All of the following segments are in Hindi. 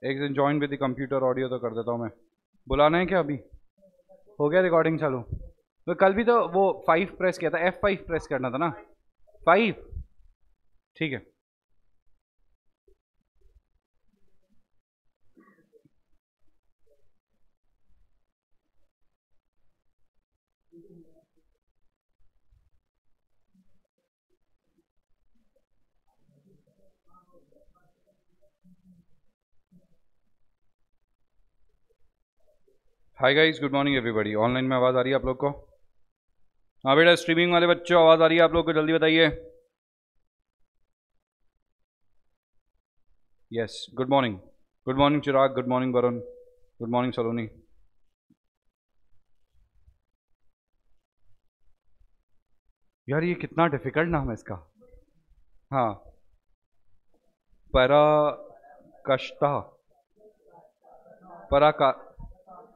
एक दिन join with the computer audio तो कर देता हूँ मैं। बुलाना है क्या अभी? हो गया रिकॉर्डिंग चालू? तो कल भी तो वो 5 प्रेस किया था, F5 प्रेस करना था ना, 5। ठीक है। Hi guys, good morning everybody. Online में आवाज़ आ रही है आप लोग को? हाँ बेटा, स्ट्रीमिंग वाले बच्चों आवाज़ आ रही है आप लोग को? जल्दी बताइए। Yes, good morning. Good morning Chirag, good morning Varun, good morning Saloni. यार ये कितना डिफिकल्ट नाम है इसका। हाँ, पराकष्ठा, पराका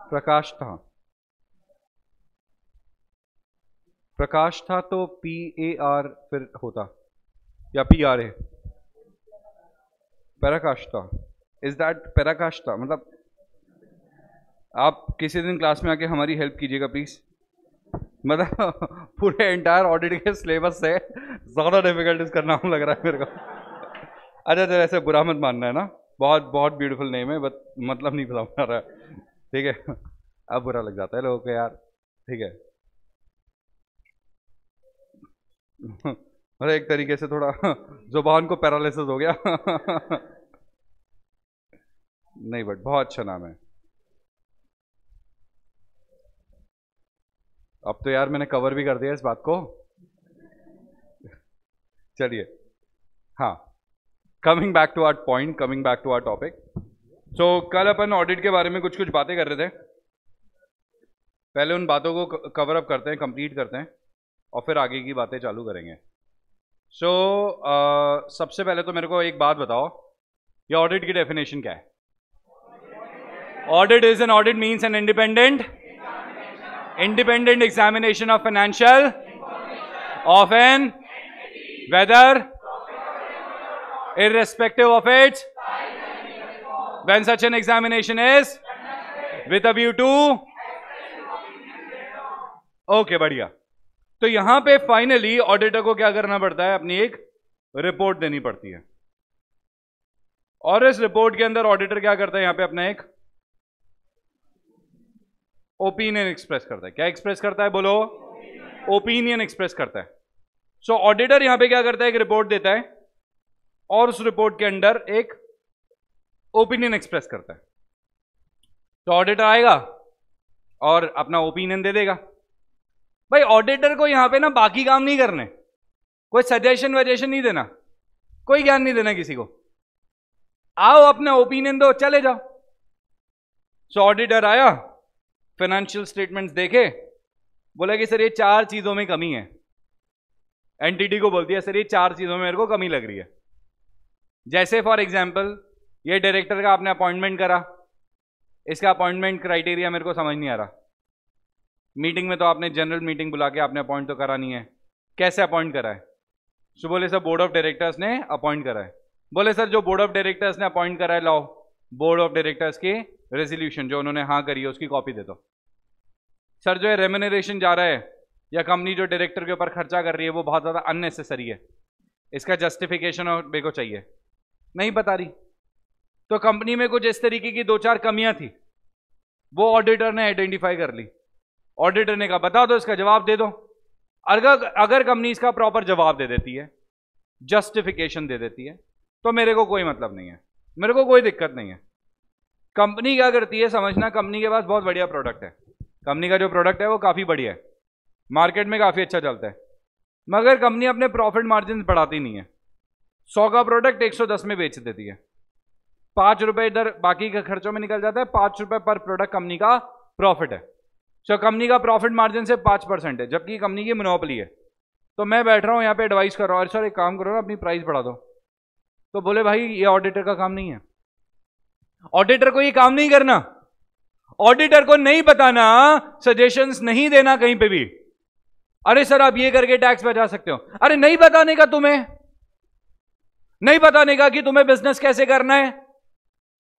प्रकाश था, प्रकाश था तो PAR फिर होता, या PRA, पराकाष्ठा। इज दैट पराकाष्ठा? मतलब आप किसी दिन क्लास में आके हमारी हेल्प कीजिएगा प्लीज। मतलब पूरे एंटायर ऑडिट के सिलेबस से ज़्यादा डिफिकल्ट इसका नाम लग रहा है मेरे को। अच्छा अच्छा, ऐसे बुरा मत मानना है ना, बहुत बहुत ब्यूटीफुल नेम है, बट मतलब नहीं समझ रहा है, ठीक है। अब बुरा लग जाता है लोगों को यार, ठीक है। अरे एक तरीके से थोड़ा जुबान को पैरालिसिस हो गया। नहीं बट बहुत अच्छा नाम है। अब तो यार मैंने कवर भी कर दिया इस बात को। चलिए, हाँ, coming back to our point, coming back to our topic. So कल अपन ऑडिट के बारे में कुछ कुछ बातें कर रहे थे। पहले उन बातों को कवर अप करते हैं, कंप्लीट करते हैं, और फिर आगे की बातें चालू करेंगे। सो सबसे पहले तो मेरे को एक बात बताओ, ये ऑडिट की डेफिनेशन क्या है? Audit is an audit means an independent examination of financial of an whether irrespective of its when such an examination is with a view to okay, बढ़िया। तो यहां पे फाइनली ऑडिटर को क्या करना पड़ता है? अपनी एक रिपोर्ट देनी पड़ती है, और इस रिपोर्ट के अंदर ऑडिटर क्या करता है? यहां पे अपना एक ओपिनियन एक्सप्रेस करता है। क्या एक्सप्रेस करता है? बोलो। ओपिनियन एक्सप्रेस करता है। सो ऑडिटर यहां पे क्या करता है? एक रिपोर्ट देता है, और उस रिपोर्ट के अंदर एक ओपिनियन एक्सप्रेस करता है। तो ऑडिटर आएगा और अपना ओपिनियन दे देगा। भाई ऑडिटर को यहां पे ना बाकी काम नहीं करने, कोई सजेशन वजेशन नहीं देना, कोई ज्ञान नहीं देना किसी को। आओ अपना ओपिनियन दो, चले जाओ। सो ऑडिटर आया, फाइनेंशियल स्टेटमेंट्स देखे, बोला कि सर ये 4 चीजों में कमी है। एंटिटी को बोलती है सर ये 4 चीजों में मेरे को कमी लग रही है। जैसे फॉर एग्जाम्पल, ये डायरेक्टर का आपने अपॉइंटमेंट करा, इसका अपॉइंटमेंट क्राइटेरिया मेरे को समझ नहीं आ रहा। मीटिंग में तो आपने जनरल मीटिंग बुला के आपने अपॉइंट तो करा नहीं है, कैसे अपॉइंट करा है? सो बोले सर बोर्ड ऑफ डायरेक्टर्स ने अपॉइंट करा है। बोले सर जो बोर्ड ऑफ डायरेक्टर्स ने अपॉइंट करा है, लाओ बोर्ड ऑफ डायरेक्टर्स की रेजोल्यूशन जो उन्होंने हाँ करी है उसकी कॉपी दे दो। सर जो है रेम्यूनरेशन जा रहा है, या कंपनी जो डायरेक्टर के ऊपर खर्चा कर रही है वो बहुत ज़्यादा अननेसेसरी है, इसका जस्टिफिकेशन और मेरे को चाहिए। नहीं बता रही। तो कंपनी में कुछ इस तरीके की 2-4 कमियां थी, वो ऑडिटर ने आइडेंटिफाई कर ली। ऑडिटर ने कहा बता दो, इसका जवाब दे दो। अगर कंपनी इसका प्रॉपर जवाब दे देती है, जस्टिफिकेशन दे देती है, तो मेरे को कोई मतलब नहीं है, मेरे को कोई दिक्कत नहीं है। कंपनी क्या करती है समझना, कंपनी के पास बहुत बढ़िया प्रोडक्ट है, कंपनी का जो प्रोडक्ट है वो काफी बढ़िया है, मार्केट में काफी अच्छा चलता है, मगर कंपनी अपने प्रॉफिट मार्जिन बढ़ाती नहीं है। 100 का प्रोडक्ट 110 में बेच देती है, 5 रुपए इधर बाकी के खर्चों में निकल जाता है, 5 रुपए पर प्रोडक्ट कंपनी का प्रॉफिट है। सो कंपनी का प्रॉफिट मार्जिन से 5% है, जबकि कंपनी की मोनोपोली है। तो मैं बैठ रहा हूं यहां पे एडवाइस कर रहा हूं, अरे सर एक काम करो ना, अपनी प्राइस बढ़ा दो। तो बोले भाई ये ऑडिटर का काम नहीं है, ऑडिटर को ये काम नहीं करना, ऑडिटर को नहीं बताना, सजेशंस नहीं देना कहीं पे भी। अरे सर आप ये करके टैक्स बचा सकते हो, अरे नहीं बताने का, तुम्हें नहीं बताने का कि तुम्हें बिजनेस कैसे करना है।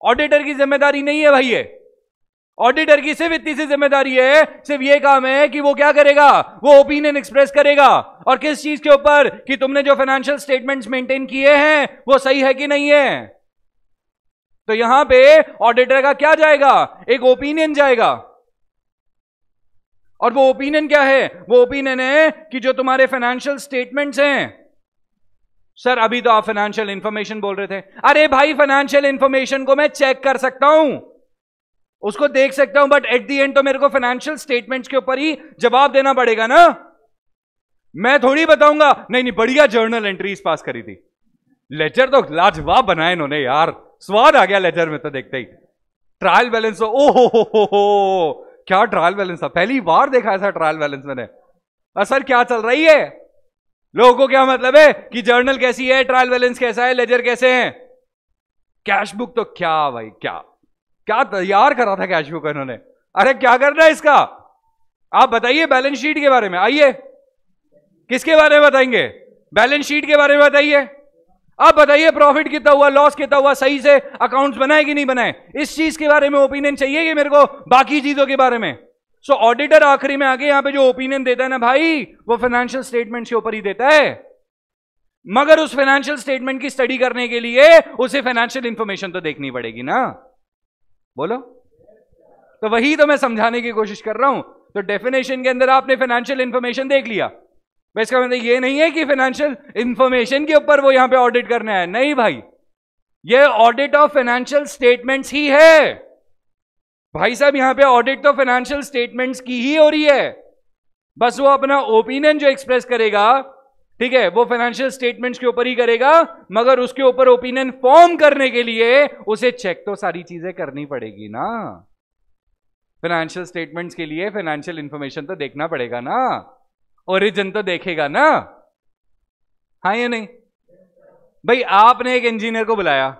ऑडिटर की जिम्मेदारी नहीं है भाई, ये ऑडिटर की सिर्फ इतनी सी जिम्मेदारी है, सिर्फ ये काम है कि वो क्या करेगा, वो ओपिनियन एक्सप्रेस करेगा। और किस चीज के ऊपर, कि तुमने जो फाइनेंशियल स्टेटमेंट्स मेंटेन किए हैं वो सही है कि नहीं है। तो यहां पे ऑडिटर का क्या जाएगा, एक ओपिनियन जाएगा। और वो ओपिनियन क्या है, वो ओपिनियन है कि जो तुम्हारे फाइनेंशियल स्टेटमेंट्स हैं, सर अभी तो आप फाइनेंशियल इंफॉर्मेशन बोल रहे थे, अरे भाई फाइनेंशियल इंफॉर्मेशन को मैं चेक कर सकता हूं, उसको देख सकता हूं, बट एट द एंड तो मेरे को फाइनेंशियल स्टेटमेंट्स के ऊपर ही जवाब देना पड़ेगा ना। मैं थोड़ी बताऊंगा नहीं नहीं बढ़िया जर्नल एंट्रीज पास करी थी, लेजर तो लाजवाब बनाए इन्होंने यार, स्वाद आ गया लेजर में तो देखते ही। ट्रायल बैलेंस, ओ हो क्या ट्रायल बैलेंस था, पहली बार देखा ऐसा ट्रायल बैलेंस मैंने। सर क्या चल रही है, लोगों को क्या मतलब है कि जर्नल कैसी है, ट्रायल बैलेंस कैसा है, लेजर कैसे हैं। कैश बुक तो क्या भाई, क्या तैयार करा था कैश बुक इन्होंने। अरे क्या करना है इसका, आप बताइए बैलेंस शीट के बारे में। आइए, किसके बारे में बताएंगे, बैलेंस शीट के बारे में बताइए। आप बताइए प्रॉफिट कितना हुआ, लॉस कितना हुआ, सही से अकाउंट्स बनाए कि नहीं बनाए, इस चीज के बारे में ओपिनियन चाहिए कि मेरे को बाकी चीजों के बारे में। सो ऑडिटर आखिरी में आके यहां पे जो ओपिनियन देता है ना भाई, वो फाइनेंशियल स्टेटमेंट्स के ऊपर ही देता है। मगर उस फाइनेंशियल स्टेटमेंट की स्टडी करने के लिए उसे फाइनेंशियल इंफॉर्मेशन तो देखनी पड़ेगी ना, बोलो। तो वही तो मैं समझाने की कोशिश कर रहा हूं। तो डेफिनेशन के अंदर आपने फाइनेंशियल इंफॉर्मेशन देख लिया, इसका मतलब ये नहीं है कि फाइनेंशियल इंफॉर्मेशन के ऊपर वो यहां पे ऑडिट करना है, नहीं भाई, ये ऑडिट ऑफ फाइनेंशियल स्टेटमेंट्स ही है भाई साहब। यहां पे ऑडिट तो फाइनेंशियल स्टेटमेंट्स की ही हो रही है, बस वो अपना ओपिनियन जो एक्सप्रेस करेगा, ठीक है, वो फाइनेंशियल स्टेटमेंट्स के ऊपर ही करेगा, मगर उसके ऊपर ओपिनियन फॉर्म करने के लिए उसे चेक तो सारी चीजें करनी पड़ेगी ना। फाइनेंशियल स्टेटमेंट्स के लिए फाइनेंशियल इंफॉर्मेशन तो देखना पड़ेगा ना, ओरिजिन तो देखेगा ना, हाँ या नहीं भाई। आपने एक इंजीनियर को बुलाया,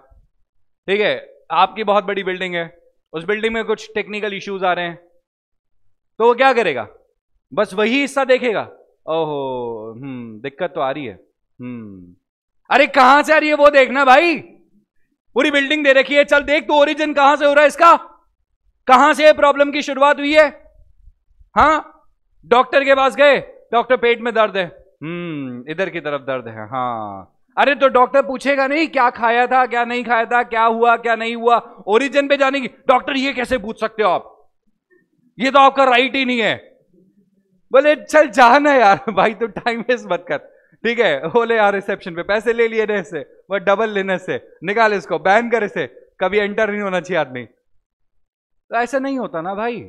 ठीक है, आपकी बहुत बड़ी बिल्डिंग है, उस बिल्डिंग में कुछ टेक्निकल इश्यूज आ रहे हैं, तो वो क्या करेगा, बस वही हिस्सा देखेगा, ओहो दिक्कत तो आ रही है, अरे कहां से आ रही है वो देखना भाई। पूरी बिल्डिंग दे रखी है, चल देख तो ओरिजिन कहां से हो रहा है इसका, कहां से प्रॉब्लम की शुरुआत हुई है। हाँ, डॉक्टर के पास गए, डॉक्टर पेट में दर्द है, इधर की तरफ दर्द है, हाँ, अरे तो डॉक्टर पूछेगा नहीं क्या खाया था क्या नहीं खाया था, क्या हुआ क्या नहीं हुआ, ओरिजिन पे जाने की। डॉक्टर ये कैसे पूछ सकते हो आप, ये तो आपका राइट ही नहीं है। बोले चल जाना यार भाई, तो टाइम वेस्ट मत कर, ठीक है। बोले यार रिसेप्शन पे पैसे ले लिए ने इससे, वो डबल लेने से, निकाल इसको, बैन कर इसे, कभी एंटर नहीं होना चाहिए आदमी। तो ऐसा नहीं होता ना भाई।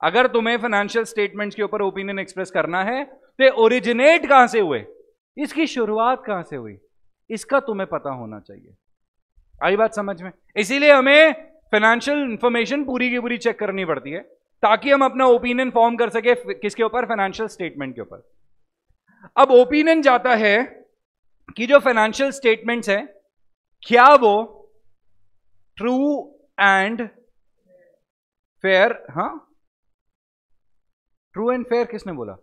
अगर तुम्हें फाइनेंशियल स्टेटमेंट्स के ऊपर ओपिनियन एक्सप्रेस करना है तो ओरिजिनेट कहां से हुए, इसकी शुरुआत कहां से हुई, इसका तुम्हें पता होना चाहिए। आई बात समझ में। इसीलिए हमें फाइनेंशियल इंफॉर्मेशन पूरी की पूरी चेक करनी पड़ती है, ताकि हम अपना ओपिनियन फॉर्म कर सके किसके ऊपर, फाइनेंशियल स्टेटमेंट के ऊपर। अब ओपिनियन जाता है कि जो फाइनेंशियल स्टेटमेंट्स हैं क्या वो ट्रू एंड फेयर, हाँ ट्रू एंड फेयर किसने बोला,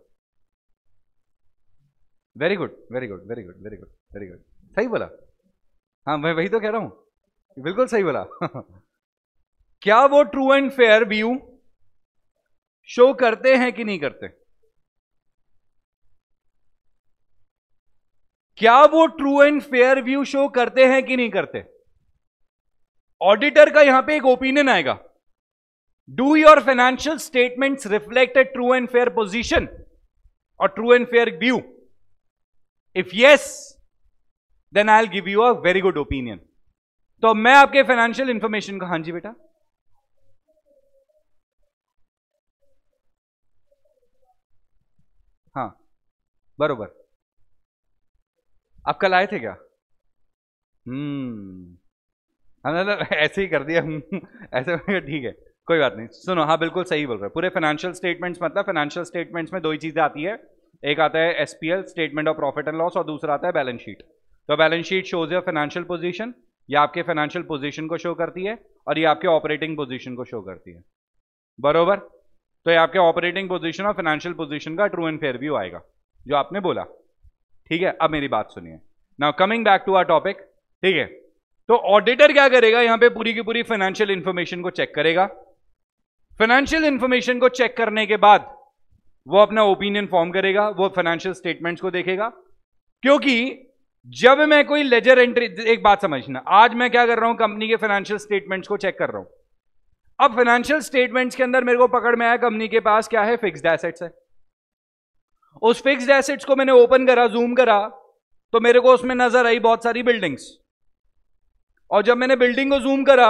very good very good very good very good very good, सही बोला, हाँ मैं वही तो कह रहा हूं, बिल्कुल सही बोला। क्या वो true and fair view show करते हैं कि नहीं करते, क्या वो true and fair view show करते हैं कि नहीं करते। ऑडिटर का यहां पे एक ओपिनियन आएगा, do your financial statements reflect a true and fair position और true and fair view, if yes then I will give you a very good opinion. तो मैं आपके फाइनेंशियल इंफॉर्मेशन का, हाँ जी बेटा, हाँ बरोबर, आप कल आए थे क्या, हमने ऐसे ही कर दिया ऐसे ठीक है कोई बात नहीं। सुनो, हाँ बिल्कुल सही बोल रहे हैं, पूरे फाइनेंशियल स्टेटमेंट्स, मतलब फाइनेंशियल स्टेटमेंट्स में दो ही चीजें आती है, एक आता है SPL statement of profit and loss, और दूसरा आता है बैलेंस शीट। तो balance sheet shows your financial position, ये आपके फाइनेंशियल पोजीशन को शो करती है, और ये आपके ऑपरेटिंग पोजीशन को शो करती है, बरोबर। तो ये आपके ऑपरेटिंग पोजीशन और फाइनेंशियल पोजीशन का ट्रू एंड फेयर व्यू आएगा जो आपने बोला, ठीक है। अब मेरी बात सुनिए, now coming back to our topic, ठीक है। तो ऑडिटर क्या करेगा, यहां पे पूरी की पूरी फाइनेंशियल इंफॉर्मेशन को चेक करेगा। फाइनेंशियल इंफॉर्मेशन को चेक करने के बाद वो अपना ओपिनियन फॉर्म करेगा, वो फाइनेंशियल स्टेटमेंट्स को देखेगा। क्योंकि जब मैं कोई लेजर एंट्री, एक बात समझना, आज मैं क्या कर रहा हूं, कंपनी के फाइनेंशियल स्टेटमेंट्स को चेक कर रहा हूं। अब फाइनेंशियल स्टेटमेंट्स के अंदर मेरे को पकड़ में आया कंपनी के पास क्या है, फिक्स्ड एसेट्स है। उस फिक्स्ड एसेट्स को मैंने ओपन करा, जूम करा, तो मेरे को उसमें नजर आई बहुत सारी बिल्डिंग्स। और जब मैंने बिल्डिंग को जूम करा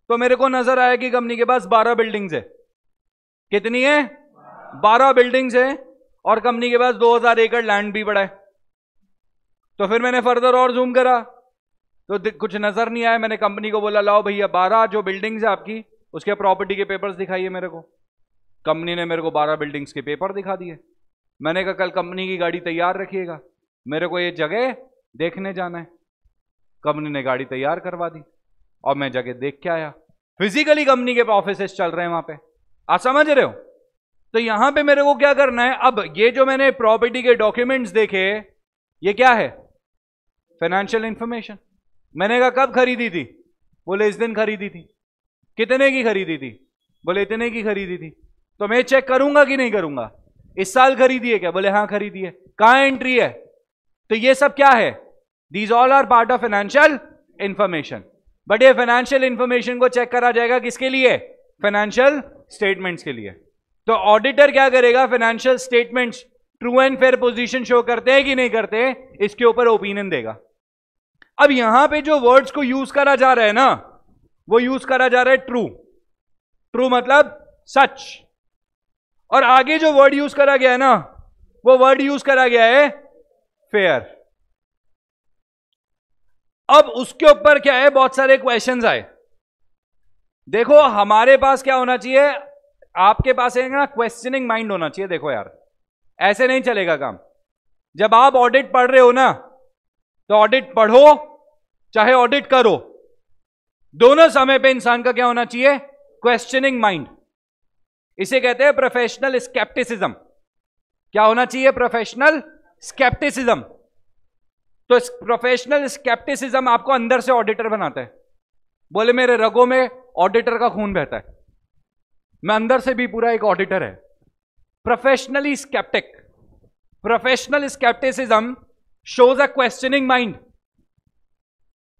तो मेरे को नजर आया कि कंपनी के पास 12 बिल्डिंग्स है। कितनी है? 12 बिल्डिंग्स है। और कंपनी के पास 2000 एकड़ लैंड भी पड़ा है। तो फिर मैंने फर्दर और जूम करा तो कुछ नजर नहीं आया। मैंने कंपनी को बोला, लाओ भैया 12 जो बिल्डिंग्स है आपकी, उसके प्रॉपर्टी के पेपर्स दिखाइए मेरे को। कंपनी ने मेरे को 12 बिल्डिंग्स के पेपर दिखा दिए। मैंने कहा कल कंपनी की गाड़ी तैयार रखिएगा, मेरे को ये जगह देखने जाना है। कंपनी ने गाड़ी तैयार करवा दी और मैं जगह देख के आया। फिजिकली कंपनी के ऑफिसेस चल रहे हैं वहां पे, आप समझ रहे हो? तो यहां पे मेरे को क्या करना है, अब ये जो मैंने प्रॉपर्टी के डॉक्यूमेंट्स देखे, ये क्या है? Financial information. मैंने कहा कब खरीदी थी? बोले इस दिन खरीदी थी। कितने की खरीदी थी? बोले इतने की खरीदी थी। तो मैं चेक करूंगा कि नहीं करूंगा? इस साल खरीदी है क्या? बोले हाँ खरीदी है। कहां एंट्री है? तो ये सब क्या है? These all are part of financial information. But ये फाइनेंशियल इंफॉर्मेशन को चेक करा जाएगा किसके लिए? फाइनेंशियल स्टेटमेंट्स के लिए। तो ऑडिटर क्या करेगा? Financial statements true and fair position show करते हैं कि नहीं करते, इसके ऊपर ओपिनियन देगा। अब यहां पे जो वर्ड्स को यूज करा जा रहा है ना, वो यूज करा जा रहा है ट्रू। ट्रू मतलब सच। और आगे जो वर्ड यूज करा गया है ना, वो वर्ड यूज करा गया है फेयर। अब उसके ऊपर क्या है, बहुत सारे क्वेश्चंस आए। देखो हमारे पास क्या होना चाहिए, आपके पास है ना क्वेश्चनिंग माइंड होना चाहिए। देखो यार, ऐसे नहीं चलेगा काम। जब आप ऑडिट पढ़ रहे हो ना, तो ऑडिट पढ़ो चाहे ऑडिट करो, दोनों समय पे इंसान का क्या होना चाहिए? Questioning mind. इसे कहते हैं प्रोफेशनल स्केप्टिसिज्म। क्या होना चाहिए? Professional scepticism. तो प्रोफेशनल स्केप्टिसिज्म आपको अंदर से ऑडिटर बनाता है। बोले मेरे रगों में ऑडिटर का खून बहता है, मैं अंदर से भी पूरा एक ऑडिटर है। Professionally sceptic. Professional scepticism shows a questioning mind.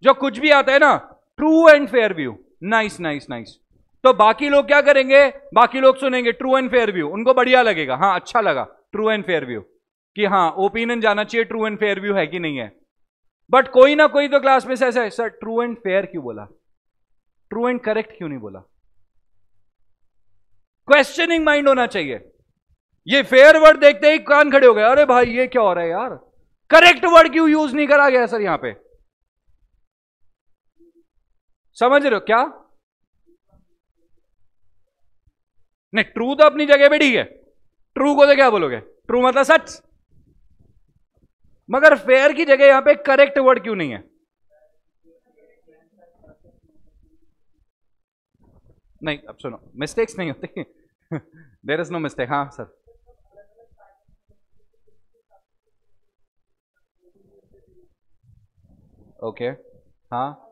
जो कुछ भी आता है ना, true and fair view, nice nice nice, तो बाकी लोग क्या करेंगे? बाकी लोग सुनेंगे ट्रू एंड फेयर व्यू, उनको बढ़िया लगेगा, हाँ अच्छा लगा ट्रू एंड फेयर व्यू, कि हाँ ओपिनियन जाना चाहिए ट्रू एंड फेयर व्यू है कि नहीं है। बट कोई ना कोई तो क्लास में से ऐसा है, सर ट्रू एंड फेयर क्यों बोला, ट्रू एंड करेक्ट क्यों नहीं बोला? क्वेश्चनिंग माइंड होना चाहिए। ये फेयर वर्ड देखते ही कान खड़े हो गए, अरे भाई ये क्या हो रहा है यार, करेक्ट वर्ड क्यों यूज नहीं करा गया सर यहां पे? समझ रहे हो क्या? नहीं, ट्रू तो अपनी जगह पे ठीक है, ट्रू को तो क्या बोलोगे, ट्रू मतलब सच, मगर फेयर की जगह यहां पे करेक्ट वर्ड क्यों नहीं है? नहीं अब सुनो, मिस्टेक्स नहीं होती देयर इज नो मिस्टेक। हाँ सर, ओके, हाँ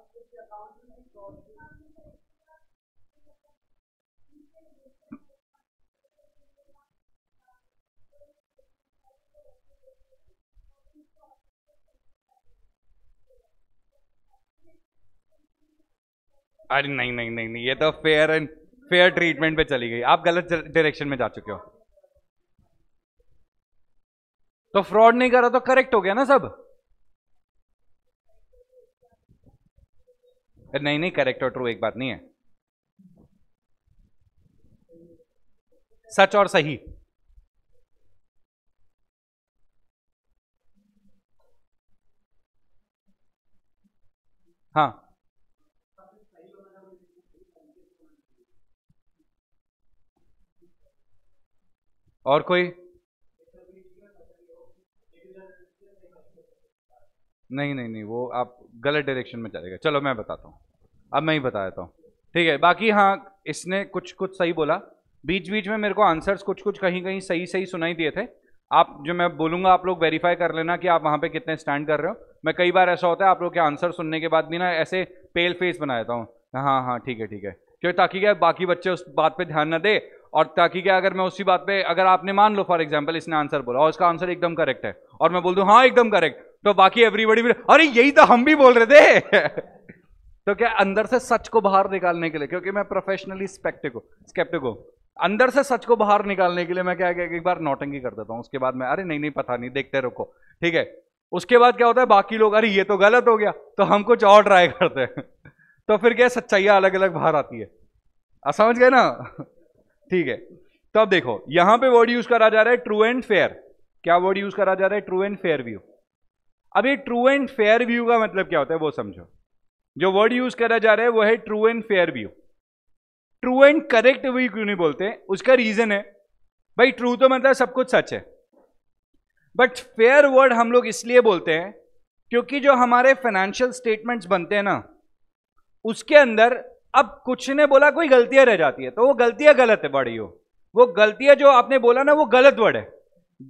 अरे नहीं नहीं नहीं नहीं, ये तो फेयर एंड फेयर ट्रीटमेंट पे चली गई, आप गलत डायरेक्शन में जा चुके हो। तो फ्रॉड नहीं करा तो करेक्ट हो गया ना सब? नहीं नहीं, करेक्ट और ट्रू एक बात नहीं है, सच और सही। हाँ और कोई? नहीं नहीं नहीं, वो आप गलत डायरेक्शन में चलेगा। चलो मैं बताता हूँ, अब मैं ही बता देता हूँ, ठीक है। बाकी हाँ, इसने कुछ कुछ सही बोला, बीच बीच में मेरे को आंसर्स कुछ कुछ कहीं कहीं सही सही सुनाई दिए थे। आप जो मैं बोलूँगा आप लोग वेरीफाई कर लेना कि आप वहाँ पे कितने स्टैंड कर रहे हो। मैं कई बार ऐसा होता है आप लोग के आंसर सुनने के बाद भी ना ऐसे पेल फेस बना देता हूँ, हाँ हाँ ठीक है क्योंकि ताकि क्या बाकी बच्चे उस बात पे ध्यान न दे, और ताकि क्या अगर मैं उसी बात पे, अगर आपने मान लो फॉर एग्जांपल इसने आंसर बोला और उसका आंसर एकदम करेक्ट है और मैं बोल दूं हाँ एकदम करेक्ट, तो बाकी एवरीबॉडी भी अरे यही तो हम भी बोल रहे थे तो क्या अंदर से सच को बाहर निकालने के लिए, क्योंकि मैं प्रोफेशनली स्केप्टिक हूं, अंदर से सच को बाहर निकालने के लिए मैं क्या एक बार नौटंकी कर देता हूं, उसके बाद मैं अरे नहीं पता नहीं देखते रुको, ठीक है। उसके बाद क्या होता है, बाकी लोग अरे ये तो गलत हो गया, तो हम कुछ और ट्राई करते हैं तो फिर क्या सच्चाइयां अलग अलग बाहर आती है, समझ गए ना ठीक है। तो अब देखो यहां पे वर्ड यूज करा जा रहा है ट्रू एंड फेयर। क्या वर्ड यूज करा जा रहा है? True and fair view. अब ये ट्रू एंड फेयर व्यू का मतलब क्या होता है वो समझो। जो वर्ड यूज करा जा रहा है वो है true and fair view. True and correct view क्यों नहीं बोलते? उसका रीजन है भाई ट्रू तो मतलब सब कुछ सच है, बट फेयर वर्ड हम लोग इसलिए बोलते हैं क्योंकि जो हमारे फाइनेंशियल स्टेटमेंट्स बनते हैं ना, उसके अंदर अब कुछ ने बोला कोई गलतियां रह जाती है, तो वो गलतियां गलत है बड़ी हो, वो गलतियां जो आपने बोला ना वो गलत वर्ड है।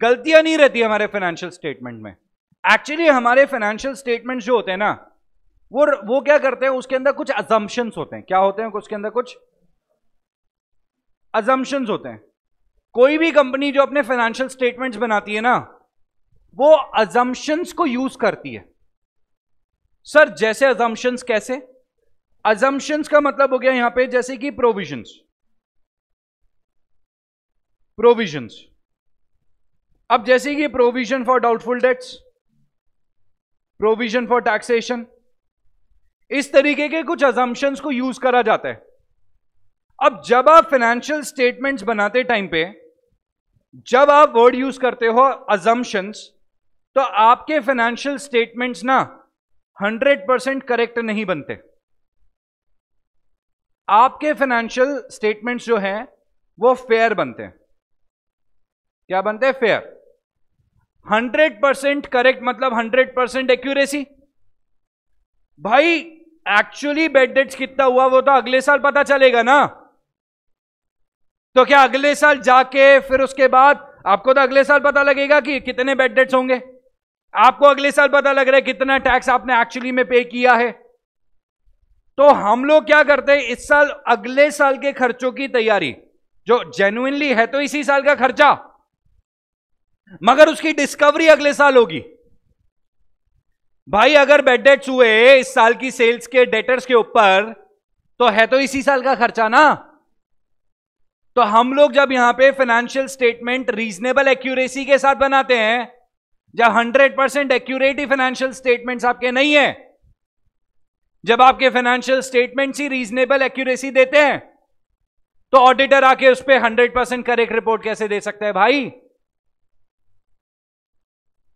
गलतियां नहीं रहती हमारे फाइनेंशियल स्टेटमेंट में। एक्चुअली हमारे फाइनेंशियल स्टेटमेंट्स जो होते हैं ना, वो क्या करते हैं, उसके अंदर कुछ अजम्पशंस होते हैं। क्या होते हैं? उसके अंदर कुछ अजम्पशंस होते हैं। कोई भी कंपनी जो अपने फाइनेंशियल स्टेटमेंट्स बनाती है ना, वो अजम्पशंस को यूज करती है। सर जैसे अजम्पशंस कैसे? अजम्पशंस का मतलब हो गया यहां पे जैसे कि प्रोविजंस। अब जैसे कि provision for doubtful debts, provision for taxation, इस तरीके के कुछ अजम्पशंस को यूज करा जाता है। अब जब आप फाइनेंशियल स्टेटमेंट्स बनाते टाइम पे जब आप वर्ड यूज करते हो अजम्पशंस, तो आपके फाइनेंशियल स्टेटमेंट्स ना 100% करेक्ट नहीं बनते। आपके फाइनेंशियल स्टेटमेंट्स जो हैं वो फेयर बनते हैं। क्या बनते हैं? फेयर। 100% करेक्ट मतलब 100% एक्यूरेसी। भाई एक्चुअली बेड डेट्स कितना हुआ वो तो अगले साल पता चलेगा ना, तो क्या अगले साल जाके फिर उसके बाद आपको तो अगले साल पता लगेगा कि कितने बेड डेट्स होंगे, आपको अगले साल पता लग रहा है कितना टैक्स आपने एक्चुअली में पे किया है। तो हम लोग क्या करते हैं, इस साल अगले साल के खर्चों की तैयारी, जो जेन्युइनली है तो इसी साल का खर्चा, मगर उसकी डिस्कवरी अगले साल होगी। भाई अगर बेड डेट्स हुए इस साल की सेल्स के डेटर्स के ऊपर, तो है तो इसी साल का खर्चा ना। तो हम लोग जब यहां पे फाइनेंशियल स्टेटमेंट रीजनेबल एक्यूरेसी के साथ बनाते हैं, जब 100% एक्यूरेट ही फाइनेंशियल स्टेटमेंट्स आपके नहीं है, जब आपके फाइनेंशियल स्टेटमेंट्स ही रीजनेबल एक्यूरेसी देते हैं, तो ऑडिटर आके उस पर 100% करेक्ट रिपोर्ट कैसे दे सकता है भाई?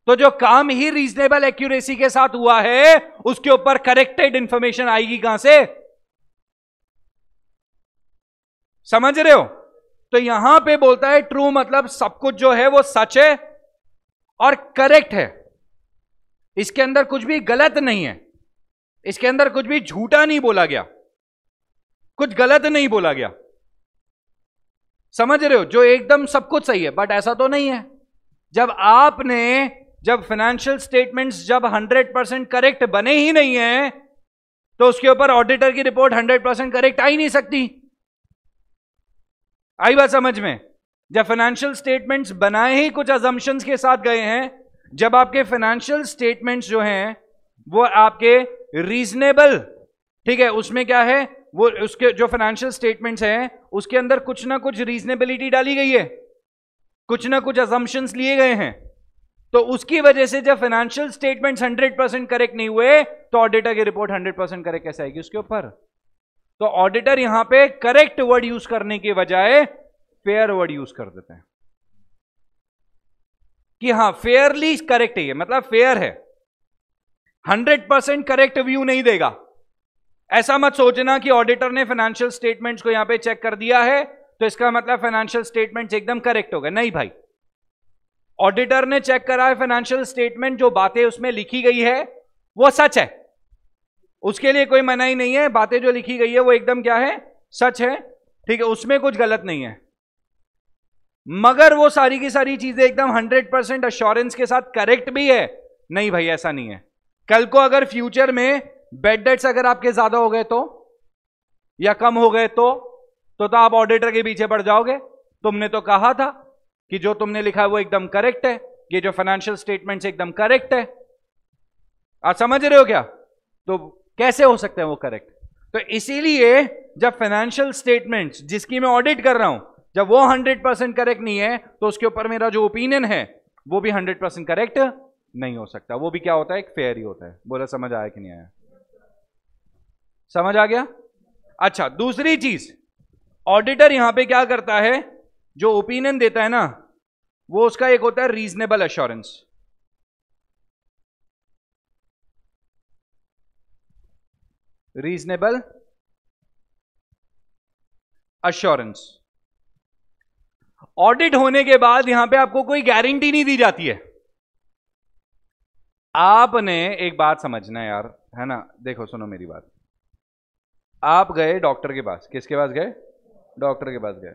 तो जो काम ही रीजनेबल एक्यूरेसी के साथ हुआ है उसके ऊपर करेक्टेड इंफॉर्मेशन आएगी कहां से? समझ रहे हो? तो यहां पे बोलता है ट्रू मतलब सब कुछ जो है वो सच है और करेक्ट है, इसके अंदर कुछ भी गलत नहीं है, इसके अंदर कुछ भी झूठा नहीं बोला गया, कुछ गलत नहीं बोला गया। समझ रहे हो? जो एकदम सब कुछ सही है, बट ऐसा तो नहीं है। जब फाइनेंशियल स्टेटमेंट्स जब 100% करेक्ट बने ही नहीं है, तो उसके ऊपर ऑडिटर की रिपोर्ट 100% करेक्ट आ ही नहीं सकती। आई बात समझ में? जब फाइनेंशियल स्टेटमेंट्स बनाए ही कुछ अजम्पशंस के साथ गए हैं, जब आपके फाइनेंशियल स्टेटमेंट्स जो हैं वो आपके रीजनेबल, ठीक है, उसमें क्या है, वो उसके जो फाइनेंशियल स्टेटमेंट्स हैं उसके अंदर कुछ ना कुछ रीजनेबिलिटी डाली गई है, कुछ ना कुछ अजम्पशंस लिए गए हैं, तो उसकी वजह से जब फाइनेंशियल स्टेटमेंट्स 100% करेक्ट नहीं हुए, तो ऑडिटर की रिपोर्ट 100% करेक्ट कैसे आएगी उसके ऊपर? तो ऑडिटर यहां पे करेक्ट वर्ड यूज करने के बजाय फेयर वर्ड यूज कर देते हैं कि हां फेयरली करेक्ट है, ये मतलब फेयर है, 100% करेक्ट व्यू नहीं देगा। ऐसा मत सोचना कि ऑडिटर ने फाइनेंशियल स्टेटमेंट्स को यहां पे चेक कर दिया है तो इसका मतलब फाइनेंशियल स्टेटमेंट्स एकदम करेक्ट हो गए। नहीं भाई, ऑडिटर ने चेक करा है फाइनेंशियल स्टेटमेंट, जो बातें उसमें लिखी गई है वो सच है, उसके लिए कोई मनाही नहीं है, बातें जो लिखी गई है वो एकदम क्या है, सच है, ठीक है, उसमें कुछ गलत नहीं है। मगर वो सारी की सारी चीजें एकदम 100% अश्योरेंस के साथ करेक्ट भी है? नहीं भाई, ऐसा नहीं है। कल को अगर फ्यूचर में बेड डेट्स अगर आपके ज्यादा हो गए तो, या कम हो गए तो आप ऑडिटर के पीछे पड़ जाओगे। तुमने तो कहा था कि जो तुमने लिखा है वो एकदम करेक्ट है, ये जो फाइनेंशियल स्टेटमेंट्स एकदम करेक्ट है। आप समझ रहे हो क्या? तो कैसे हो सकते हैं वो करेक्ट? तो इसीलिए जब फाइनेंशियल स्टेटमेंट्स जिसकी मैं ऑडिट कर रहा हूं, जब वो 100% करेक्ट नहीं है, तो उसके ऊपर मेरा जो ओपिनियन है वो भी 100% करेक्ट नहीं हो सकता। वो भी क्या होता है? एक फेयर ही होता है। बोला समझ आया कि नहीं आया? समझ आ गया? अच्छा, दूसरी चीज, ऑडिटर यहां पे क्या करता है, जो ओपिनियन देता है ना, वो उसका एक होता है reasonable assurance. Reasonable assurance. Audit होने के बाद यहां पे आपको कोई गारंटी नहीं दी जाती है। आपने एक बात समझना यार, है ना? देखो सुनो मेरी बात। आप गए डॉक्टर के पास, किसके पास गए? डॉक्टर के पास गए।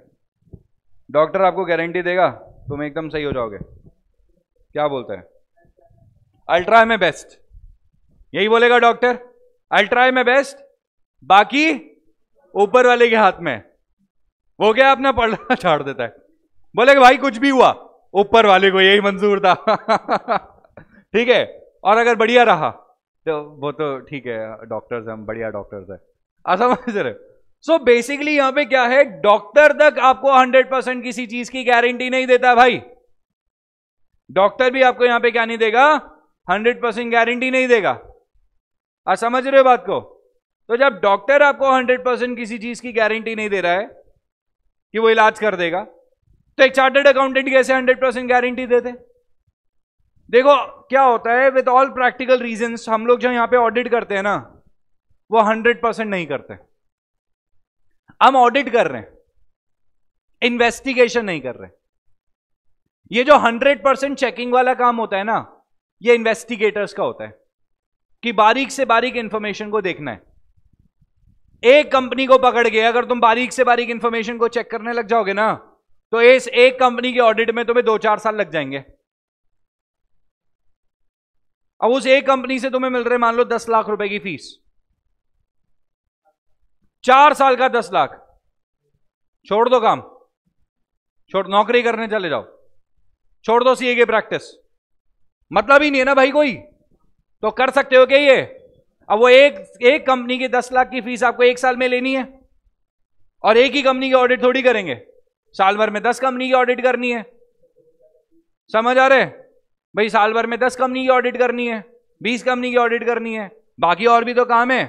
डॉक्टर आपको गारंटी देगा तुम एकदम सही हो जाओगे? क्या बोलता है? आई ट्राई माई बेस्ट, यही बोलेगा doctor. I try my best, बाकी ऊपर वाले के हाथ में। वो क्या अपना पढ़ना छोड़ देता है, बोलेगा भाई कुछ भी हुआ ऊपर वाले को यही मंजूर था। ठीक है, और अगर बढ़िया रहा तो वो तो ठीक है, डॉक्टर्स हम बढ़िया डॉक्टर्स है। समझ रहे? सो बेसिकली यहां पे क्या है, डॉक्टर तक आपको 100% किसी चीज की गारंटी नहीं देता भाई। डॉक्टर भी आपको यहां पे क्या नहीं देगा? 100% गारंटी नहीं देगा। आप समझ रहे हो बात को? तो जब डॉक्टर आपको 100% किसी चीज की गारंटी नहीं दे रहा है कि वो इलाज कर देगा, तो एक चार्टर्ड अकाउंटेंट कैसे 100% गारंटी देते? देखो क्या होता है, विद ऑल प्रैक्टिकल रीजंस हम लोग जो यहां पे ऑडिट करते हैं ना, वो 100% नहीं करते। हम ऑडिट कर रहे हैं, इन्वेस्टिगेशन नहीं कर रहे। ये जो 100% चेकिंग वाला काम होता है ना, ये इन्वेस्टिगेटर्स का होता है कि बारीक से बारीक इंफॉर्मेशन को देखना है। एक कंपनी को पकड़ के अगर तुम बारीक से बारीक इंफॉर्मेशन को चेक करने लग जाओगे ना, तो इस एक कंपनी के ऑडिट में तुम्हें 2-4 साल लग जाएंगे। अब उस एक कंपनी से तुम्हें मिल रहे मान लो 10 लाख रुपए की फीस, 4 साल का 10 लाख। छोड़ दो काम, छोड़, नौकरी करने चले जाओ, छोड़ दो सीए की प्रैक्टिस, मतलब ही नहीं है ना भाई कोई। तो कर सकते हो क्या ये? अब वो एक कंपनी की 10 लाख की फीस आपको 1 साल में लेनी है, और एक ही कंपनी की ऑडिट थोड़ी करेंगे, साल भर में 10 कंपनी की ऑडिट करनी है। समझ आ रहे भाई? साल भर में 10 कंपनी की ऑडिट करनी है, 20 कंपनी की ऑडिट करनी है, बाकी और भी तो काम है।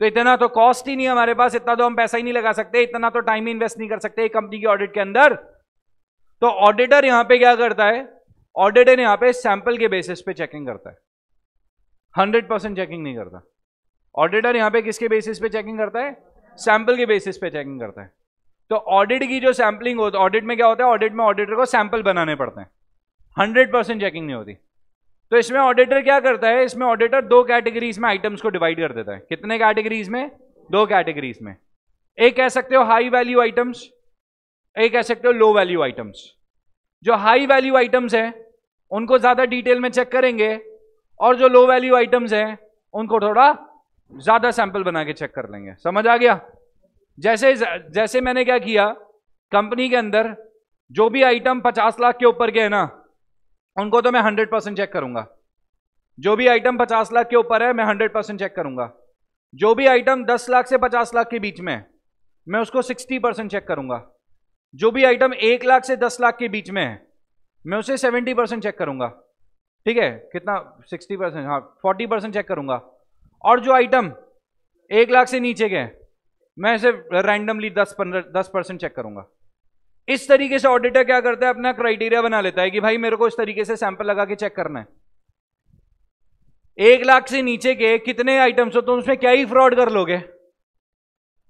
तो इतना तो कॉस्ट ही नहीं है हमारे पास, इतना तो हम पैसा ही नहीं लगा सकते, इतना तो टाइम इन्वेस्ट नहीं कर सकते एक कंपनी की ऑडिट के अंदर। तो ऑडिटर यहां पे क्या करता है? ऑडिटर यहां पे सैंपल के बेसिस पे चेकिंग करता है, 100% चेकिंग नहीं करता। ऑडिटर यहां पे किसके बेसिस पे चेकिंग करता है? सैंपल के बेसिस पे चेकिंग करता है। तो ऑडिट की जो सैंपलिंग होती है, ऑडिट में क्या होता है? ऑडिट में ऑडिटर को सैंपल बनाने पड़ते हैं, 100% चेकिंग नहीं होती। तो इसमें ऑडिटर क्या करता है? इसमें ऑडिटर 2 कैटेगरीज में आइटम्स को डिवाइड कर देता है। कितने कैटेगरीज में? 2 कैटेगरीज में। एक कह सकते हो हाई वैल्यू आइटम्स, एक कह सकते हो लो वैल्यू आइटम्स। जो हाई वैल्यू आइटम्स हैं उनको ज्यादा डिटेल में चेक करेंगे, और जो लो वैल्यू आइटम्स हैं उनको थोड़ा ज्यादा सैंपल बना के चेक कर लेंगे। समझ आ गया? जैसे मैंने क्या किया, कंपनी के अंदर जो भी आइटम 50 लाख के ऊपर के है ना, उनको तो मैं 100% चेक करूंगा। जो भी आइटम 50 लाख के ऊपर है मैं 100% चेक करूंगा। जो भी आइटम 10 लाख से 50 लाख के बीच में है मैं उसको 60% चेक करूंगा। जो भी आइटम 1 लाख से 10 लाख के बीच में है मैं उसे 70% चेक करूंगा। ठीक है, कितना? 60%, हाँ 40% चेक करूंगा। और जो आइटम 1 लाख से नीचे के हैं मैं इसे रैंडमली 10% चेक करूंगा। इस तरीके से ऑडिटर क्या करता है? अपना क्राइटेरिया बना लेता है कि भाई मेरे को इस तरीके से सैंपल लगा के चेक करना है। 1 लाख से नीचे के कितने आइटम्स हो तुम उसमें क्या ही फ्रॉड कर लोगे,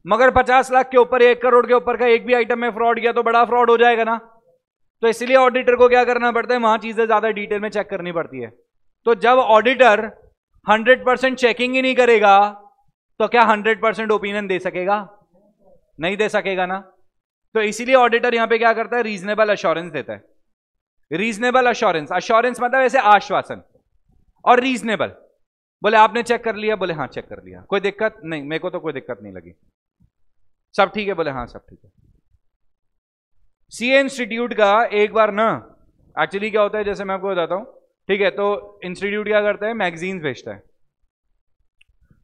मगर 50 लाख के ऊपर, 1 करोड़ के ऊपर का एक भी आइटम में फ्रॉड किया तो बड़ा फ्रॉड हो जाएगा ना। तो इसलिए ऑडिटर को क्या करना पड़ता है? वहां चीजें ज्यादा डिटेल में चेक करनी पड़ती है। तो जब ऑडिटर 100% चेकिंग ही नहीं करेगा तो क्या 100% ओपिनियन दे सकेगा? नहीं दे सकेगा ना। तो इसीलिए ऑडिटर यहां पे क्या करता है? रीजनेबल अश्योरेंस देता है। रीजनेबल अश्योरेंस, अश्योरेंस मतलब ऐसे आश्वासन, और रीजनेबल बोले आपने चेक कर लिया? बोले हाँ चेक कर लिया। कोई दिक्कत नहीं? मेरे को तो कोई दिक्कत नहीं लगी। सब ठीक है? बोले हाँ सब ठीक है। सीए इंस्टीट्यूट का एक बार ना, एक्चुअली क्या होता है जैसे मैं आपको बताता हूं, ठीक है, तो इंस्टीट्यूट क्या करता है, मैगजीन्स भेजता है।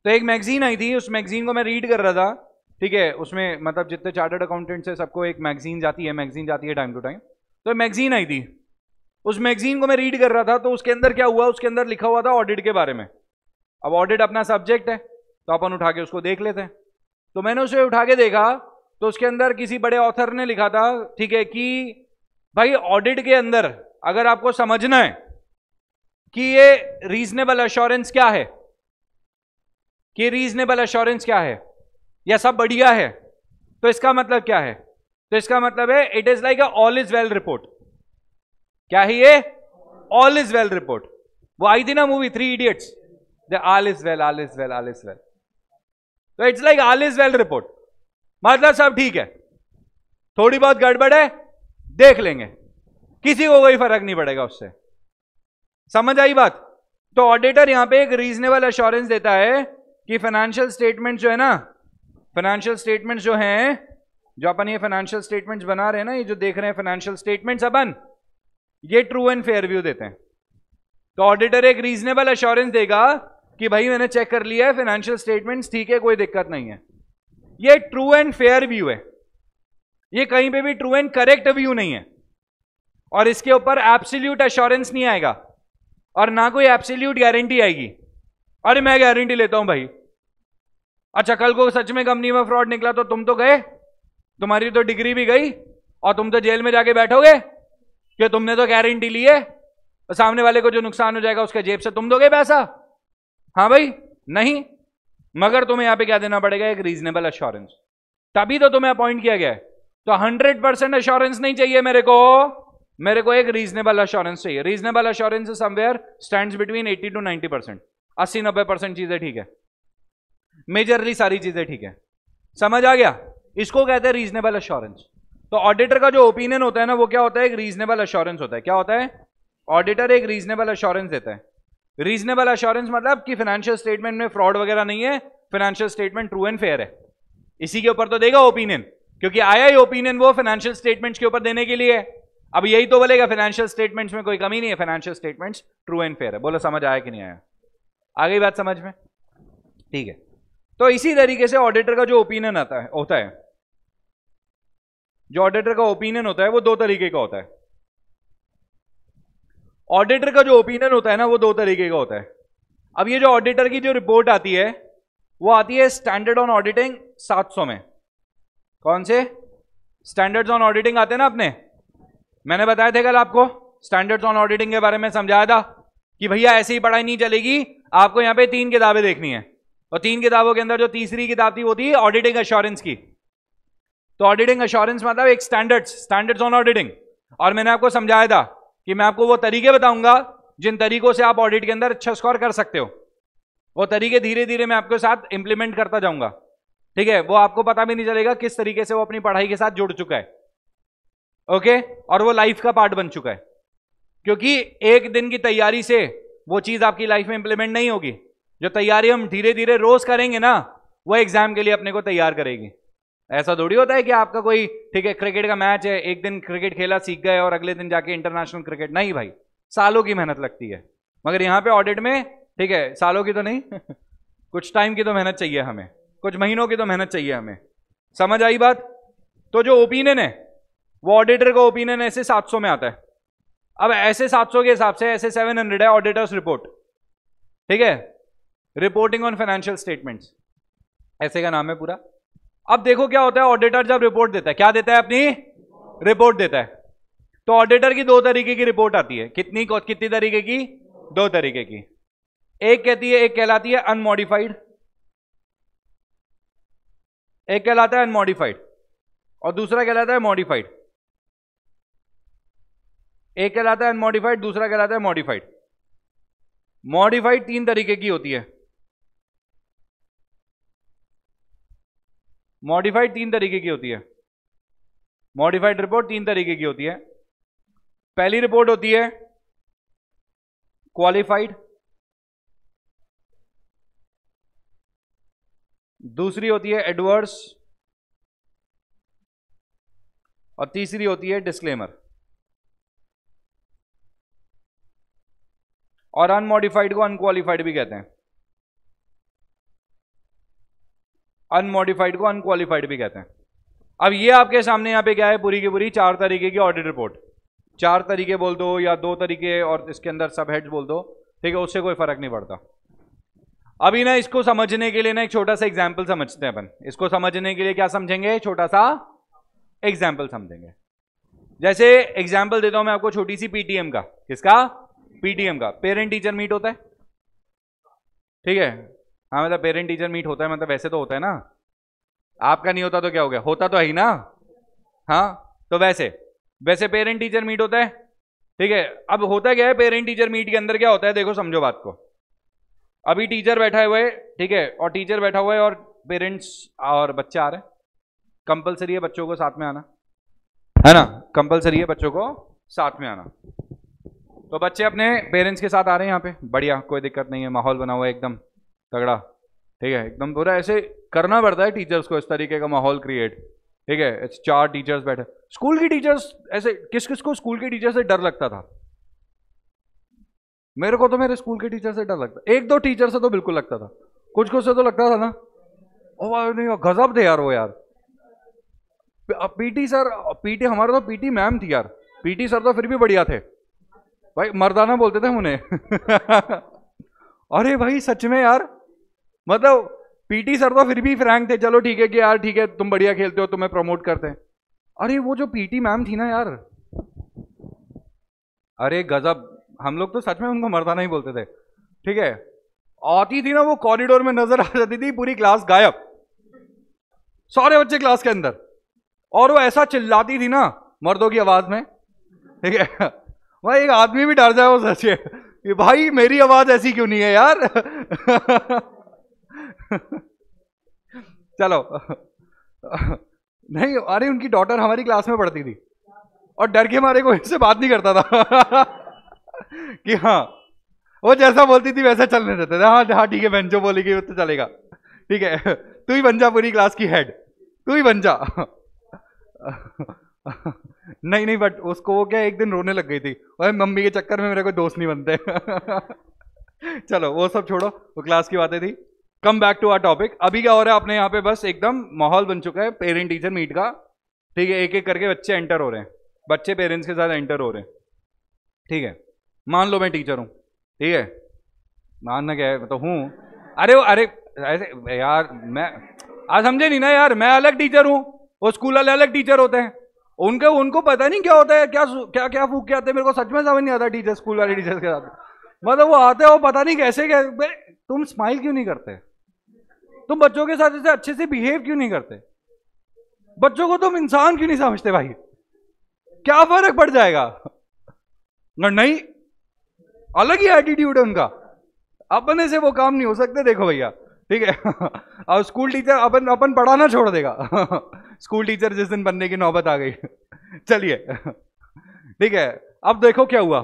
तो एक मैगजीन आई थी, उस मैगजीन को मैं रीड कर रहा था, ठीक है, उसमें मतलब जितने चार्टर्ड अकाउंटेंट्स है सबको एक मैगजीन जाती है टाइम टू टाइम। तो मैगजीन आई थी, उस मैगजीन को मैं रीड कर रहा था, तो उसके अंदर क्या हुआ, उसके अंदर लिखा हुआ था ऑडिट के बारे में। अब ऑडिट अपना सब्जेक्ट है तो अपन उठा के उसको देख लेते हैं। तो मैंने उसे उठा के देखा तो उसके अंदर किसी बड़े ऑथर ने लिखा था, ठीक है, कि भाई ऑडिट के अंदर अगर आपको समझना है कि ये रीजनेबल एश्योरेंस क्या है, कि रीजनेबल एश्योरेंस क्या है, या सब बढ़िया है, तो इसका मतलब क्या है? तो इसका मतलब है it is like a all is well report. क्या है ये? All is well report. वो आई थी ना movie 3 idiots, the all is well, all is well, all is well. तो it's like all is well report, मतलब सब ठीक है, थोड़ी बहुत गड़बड़ है देख लेंगे, किसी को कोई फर्क नहीं पड़ेगा उससे। समझ आई बात? तो ऑडिटर यहां पे एक रीजनेबल एश्योरेंस देता है कि फाइनेंशियल स्टेटमेंट जो है ना, फाइनेंशियल स्टेटमेंट्स जो हैं, जो अपन ये फाइनेंशियल स्टेटमेंट्स बना रहे हैं ना, ये जो देख रहे हैं फाइनेंशियल स्टेटमेंट्स अपन, ये ट्रू एंड फेयर व्यू देते हैं। तो ऑडिटर एक रीजनेबल एश्योरेंस देगा कि भाई मैंने चेक कर लिया है, फाइनेंशियल स्टेटमेंट्स ठीक है, कोई दिक्कत नहीं है। ये ट्रू एंड फेयर व्यू है, ये कहीं पे भी ट्रू एंड करेक्ट व्यू नहीं है, और इसके ऊपर एब्सोल्यूट एश्योरेंस नहीं आएगा और ना कोई एब्सोल्यूट गारंटी आएगी। अरे मैं गारंटी लेता हूं भाई, अच्छा कल को सच में कंपनी में फ्रॉड निकला तो तुम तो गए, तुम्हारी तो डिग्री भी गई और तुम तो जेल में जाके बैठोगे कि तुमने तो गारंटी ली है, तो सामने वाले को जो नुकसान हो जाएगा उसके जेब से तुम दोगे पैसा? हाँ भाई नहीं, मगर तुम्हें यहां पे क्या देना पड़ेगा, एक रीजनेबल एश्योरेंस, तभी तो तुम्हें अपॉइंट किया गया है। तो 100% एश्योरेंस नहीं चाहिए मेरे को एक रीजनेबल एश्योरेंस चाहिए। Reasonable assurance somewhere stands between 80 to 90%, 80-90% चीजें ठीक है, मेजरली सारी चीजें ठीक है। समझ आ गया? इसको कहते हैं रीजनेबल एश्योरेंस। तो ऑडिटर का जो ओपिनियन होता है ना, वो क्या होता है, एक रीजनेबल एश्योरेंस होता है। क्या होता है? ऑडिटर एक रीजनेबल एश्योरेंस देता है। रीजनेबल एश्योरेंस मतलब कि फाइनेंशियल स्टेटमेंट में फ्रॉड वगैरह नहीं है, financial statement true and fair है, इसी के ऊपर तो देगा ओपिनियन, क्योंकि आया ही ओपिनियन वो फाइनेंशियल स्टेटमेंट्स के ऊपर देने के लिए। अब यही तो बोलेगा फाइनेंशियल स्टेटमेंट्स में कोई कमी नहीं है, financial statements true and fair है। बोलो समझ आया कि नहीं आया? आ गई बात समझ में? ठीक है। तो इसी तरीके से ऑडिटर का जो ओपिनियन होता है, जो ऑडिटर का ओपिनियन होता है वो दो तरीके का होता है। ऑडिटर का जो ओपिनियन होता है ना, वो दो तरीके का होता है। अब ये जो ऑडिटर की जो रिपोर्ट आती है, वो आती है स्टैंडर्ड ऑन ऑडिटिंग 700 में। कौन से स्टैंडर्ड्स ऑन ऑडिटिंग आते हैं ना अपने, मैंने बताया थे कल आपको, स्टैंडर्ड्स ऑन ऑडिटिंग के बारे में समझाया था कि भैया ऐसे ही पढ़ाई नहीं चलेगी, आपको यहां पे 3 किताबें देखनी है, और 3 किताबों के अंदर जो तीसरी किताब थी वो थी ऑडिटिंग एश्योरेंस की। तो ऑडिटिंग एश्योरेंस मतलब एक स्टैंडर्ड्स ऑन ऑडिटिंग। और मैंने आपको समझाया था कि मैं आपको वो तरीके बताऊंगा जिन तरीकों से आप ऑडिट के अंदर अच्छा स्कोर कर सकते हो। वो तरीके धीरे धीरे मैं आपके साथ इंप्लीमेंट करता जाऊंगा, ठीक है। वो आपको पता भी नहीं चलेगा किस तरीके से वो अपनी पढ़ाई के साथ जुड़ चुका है, ओके, और वो लाइफ का पार्ट बन चुका है। क्योंकि एक दिन की तैयारी से वो चीज आपकी लाइफ में इंप्लीमेंट नहीं होगी। जो तैयारी हम धीरे धीरे रोज करेंगे ना, वो एग्जाम के लिए अपने को तैयार करेगी। ऐसा थोड़ी होता है कि आपका कोई, ठीक है, क्रिकेट का मैच है, एक दिन क्रिकेट खेला सीख गए और अगले दिन जाके इंटरनेशनल क्रिकेट, नहीं भाई, सालों की मेहनत लगती है। मगर यहां पे ऑडिट में, ठीक है, सालों की तो नहीं कुछ टाइम की तो मेहनत चाहिए हमें, कुछ महीनों की तो मेहनत चाहिए हमें। समझ आई बात? तो जो ओपिनियन है वो ऑडिटर का ओपिनियन ऐसे 700 में आता है। अब ऐसे 700 के हिसाब से ऐसे 700 है ऑडिटर्स रिपोर्ट, ठीक है, रिपोर्टिंग ऑन फाइनेंशियल स्टेटमेंट्स, ऐसे का नाम है पूरा। अब देखो क्या होता है, ऑडिटर जब रिपोर्ट देता है, क्या देता है, अपनी रिपोर्ट देता है। तो ऑडिटर की 2 तरीके की रिपोर्ट आती है। कितनी तरीके की? 2 तरीके की। एक कहलाती है अनमॉडिफाइड, एक कहलाता है अनमॉडिफाइड और दूसरा कहलाता है मॉडिफाइड। एक कहलाता है अनमॉडिफाइड, दूसरा कहलाता है मॉडिफाइड। मॉडिफाइड 3 तरीके की होती है। मॉडिफाइड 3 तरीके की होती है। मॉडिफाइड रिपोर्ट 3 तरीके की होती है। पहली रिपोर्ट होती है क्वालिफाइड, दूसरी होती है एडवर्स, और तीसरी होती है डिस्क्लेमर। और अनमॉडिफाइड को अनक्वालिफाइड भी कहते हैं, अनमॉडिफाइड को अनक्वालिफाइड भी कहते हैं। अब ये आपके सामने यहां पे क्या है, पूरी की पूरी 4 तरीके की ऑडिट रिपोर्ट, 4 तरीके बोल दो या 2 तरीके और इसके अंदर सब हेड्स बोल दो, ठीक है, उससे कोई फर्क नहीं पड़ता। अभी ना इसको समझने के लिए ना एक छोटा सा एग्जाम्पल समझते हैं अपन। इसको समझने के लिए क्या समझेंगे, छोटा सा एग्जाम्पल समझेंगे। जैसे एग्जाम्पल देता हूं मैं आपको छोटी सी पीटीएम का। किसका? पीटीएम का। पेरेंट टीचर मीट होता है, ठीक है, हाँ मतलब पेरेंट टीचर मीट होता है, मतलब वैसे तो होता है ना, आपका नहीं होता तो क्या हो गया, होता तो है ही ना, हाँ तो वैसे पेरेंट टीचर मीट होता है, ठीक है। अब होता क्या है पेरेंट टीचर मीट के अंदर, क्या होता है देखो समझो बात को। अभी टीचर बैठा हुआ है, ठीक है, और टीचर बैठा हुआ है और पेरेंट्स और बच्चे आ रहे हैं। कंपलसरी है बच्चों को साथ में आना, है ना, कंपलसरी है बच्चों को साथ में आना। तो बच्चे अपने पेरेंट्स के साथ आ रहे हैं यहाँ पे, बढ़िया, कोई दिक्कत नहीं है, माहौल बना हुआ है एकदम तगड़ा, ठीक है, एकदम पूरा ऐसे करना पड़ता है टीचर्स को, इस तरीके का माहौल क्रिएट, ठीक है। 4 टीचर्स बैठे। स्कूल की टीचर्स ऐसे, किस किस को स्कूल के टीचर से डर लगता था? मेरे को तो मेरे स्कूल के टीचर से डर लगता, 1-2 टीचर से तो बिल्कुल लगता था, कुछ कुछ से तो लगता था ना, ओ नहीं गजब थे यार वो यार। पीटी सर, पीटी हमारा तो पीटी मैम थी यार, पीटी सर तो फिर भी बढ़िया थे भाई, मर्दाना बोलते थे हम उन्हें। अरे भाई सच में यार, मतलब पीटी सर तो फिर भी फ्रैंक थे, चलो ठीक है कि यार ठीक है तुम बढ़िया खेलते हो, तुम्हें प्रमोट करते हैं। अरे वो जो पीटी मैम थी ना यार, अरे गजब, हम लोग तो सच में उनको मर्दाना ही बोलते थे, ठीक है। आती थी ना वो कॉरिडोर में नजर आ जाती थी, पूरी क्लास गायब, सारे बच्चे क्लास के अंदर, और वो ऐसा चिल्लाती थी ना मर्दों की आवाज में, ठीक है, भाई एक आदमी भी डर जाए वो सच है कि भाई मेरी आवाज ऐसी क्यों नहीं है यार। चलो नहीं, अरे उनकी डॉटर हमारी क्लास में पढ़ती थी और डर के मारे कोई इससे बात नहीं करता था। कि हाँ वो जैसा बोलती थी वैसा चलने देते थे, हाँ हाँ ठीक है बहन जो बोलेगी वो तो चलेगा, ठीक है, तू ही बन जा पूरी क्लास की हेड, तू ही बन जा। नहीं नहीं, बट उसको वो क्या एक दिन रोने लग गई थी, भाई मम्मी के चक्कर में मेरे को दोस्त नहीं बनते। चलो वो सब छोड़ो, वो क्लास की बातें थी। Come back to our topic. अभी क्या हो रहा है अपने यहाँ पे, बस एकदम माहौल बन चुका है पेरेंट टीचर मीट का, ठीक है, एक एक करके बच्चे एंटर हो रहे हैं, बच्चे पेरेंट्स के साथ एंटर हो रहे हैं, ठीक है। मान लो मैं टीचर हूँ, ठीक है, मानना क्या है, तो हूँ, अरे ऐसे यार मैं, आज समझे नहीं ना यार, मैं अलग टीचर हूँ, वो स्कूल वाले अलग टीचर होते हैं, उनको पता नहीं क्या होता है, क्या क्या क्या फूक के आते हैं, मेरे को सच में समझ नहीं आता टीचर, स्कूल वाले टीचर्स के साथ, मतलब वो आते हैं वो पता नहीं कैसे तुम स्माइल क्यों नहीं करते, तुम बच्चों के साथ ऐसे अच्छे से बिहेव क्यों नहीं करते, बच्चों को तुम इंसान क्यों नहीं समझते भाई, क्या फर्क पड़ जाएगा, नहीं अलग ही एटीट्यूड है उनका, अपने से वो काम नहीं हो सकते, देखो भैया, ठीक है। अब स्कूल टीचर अपन पढ़ाना छोड़ देगा। स्कूल टीचर जिस दिन बनने की नौबत आ गई। चलिए ठीक है, अब देखो क्या हुआ,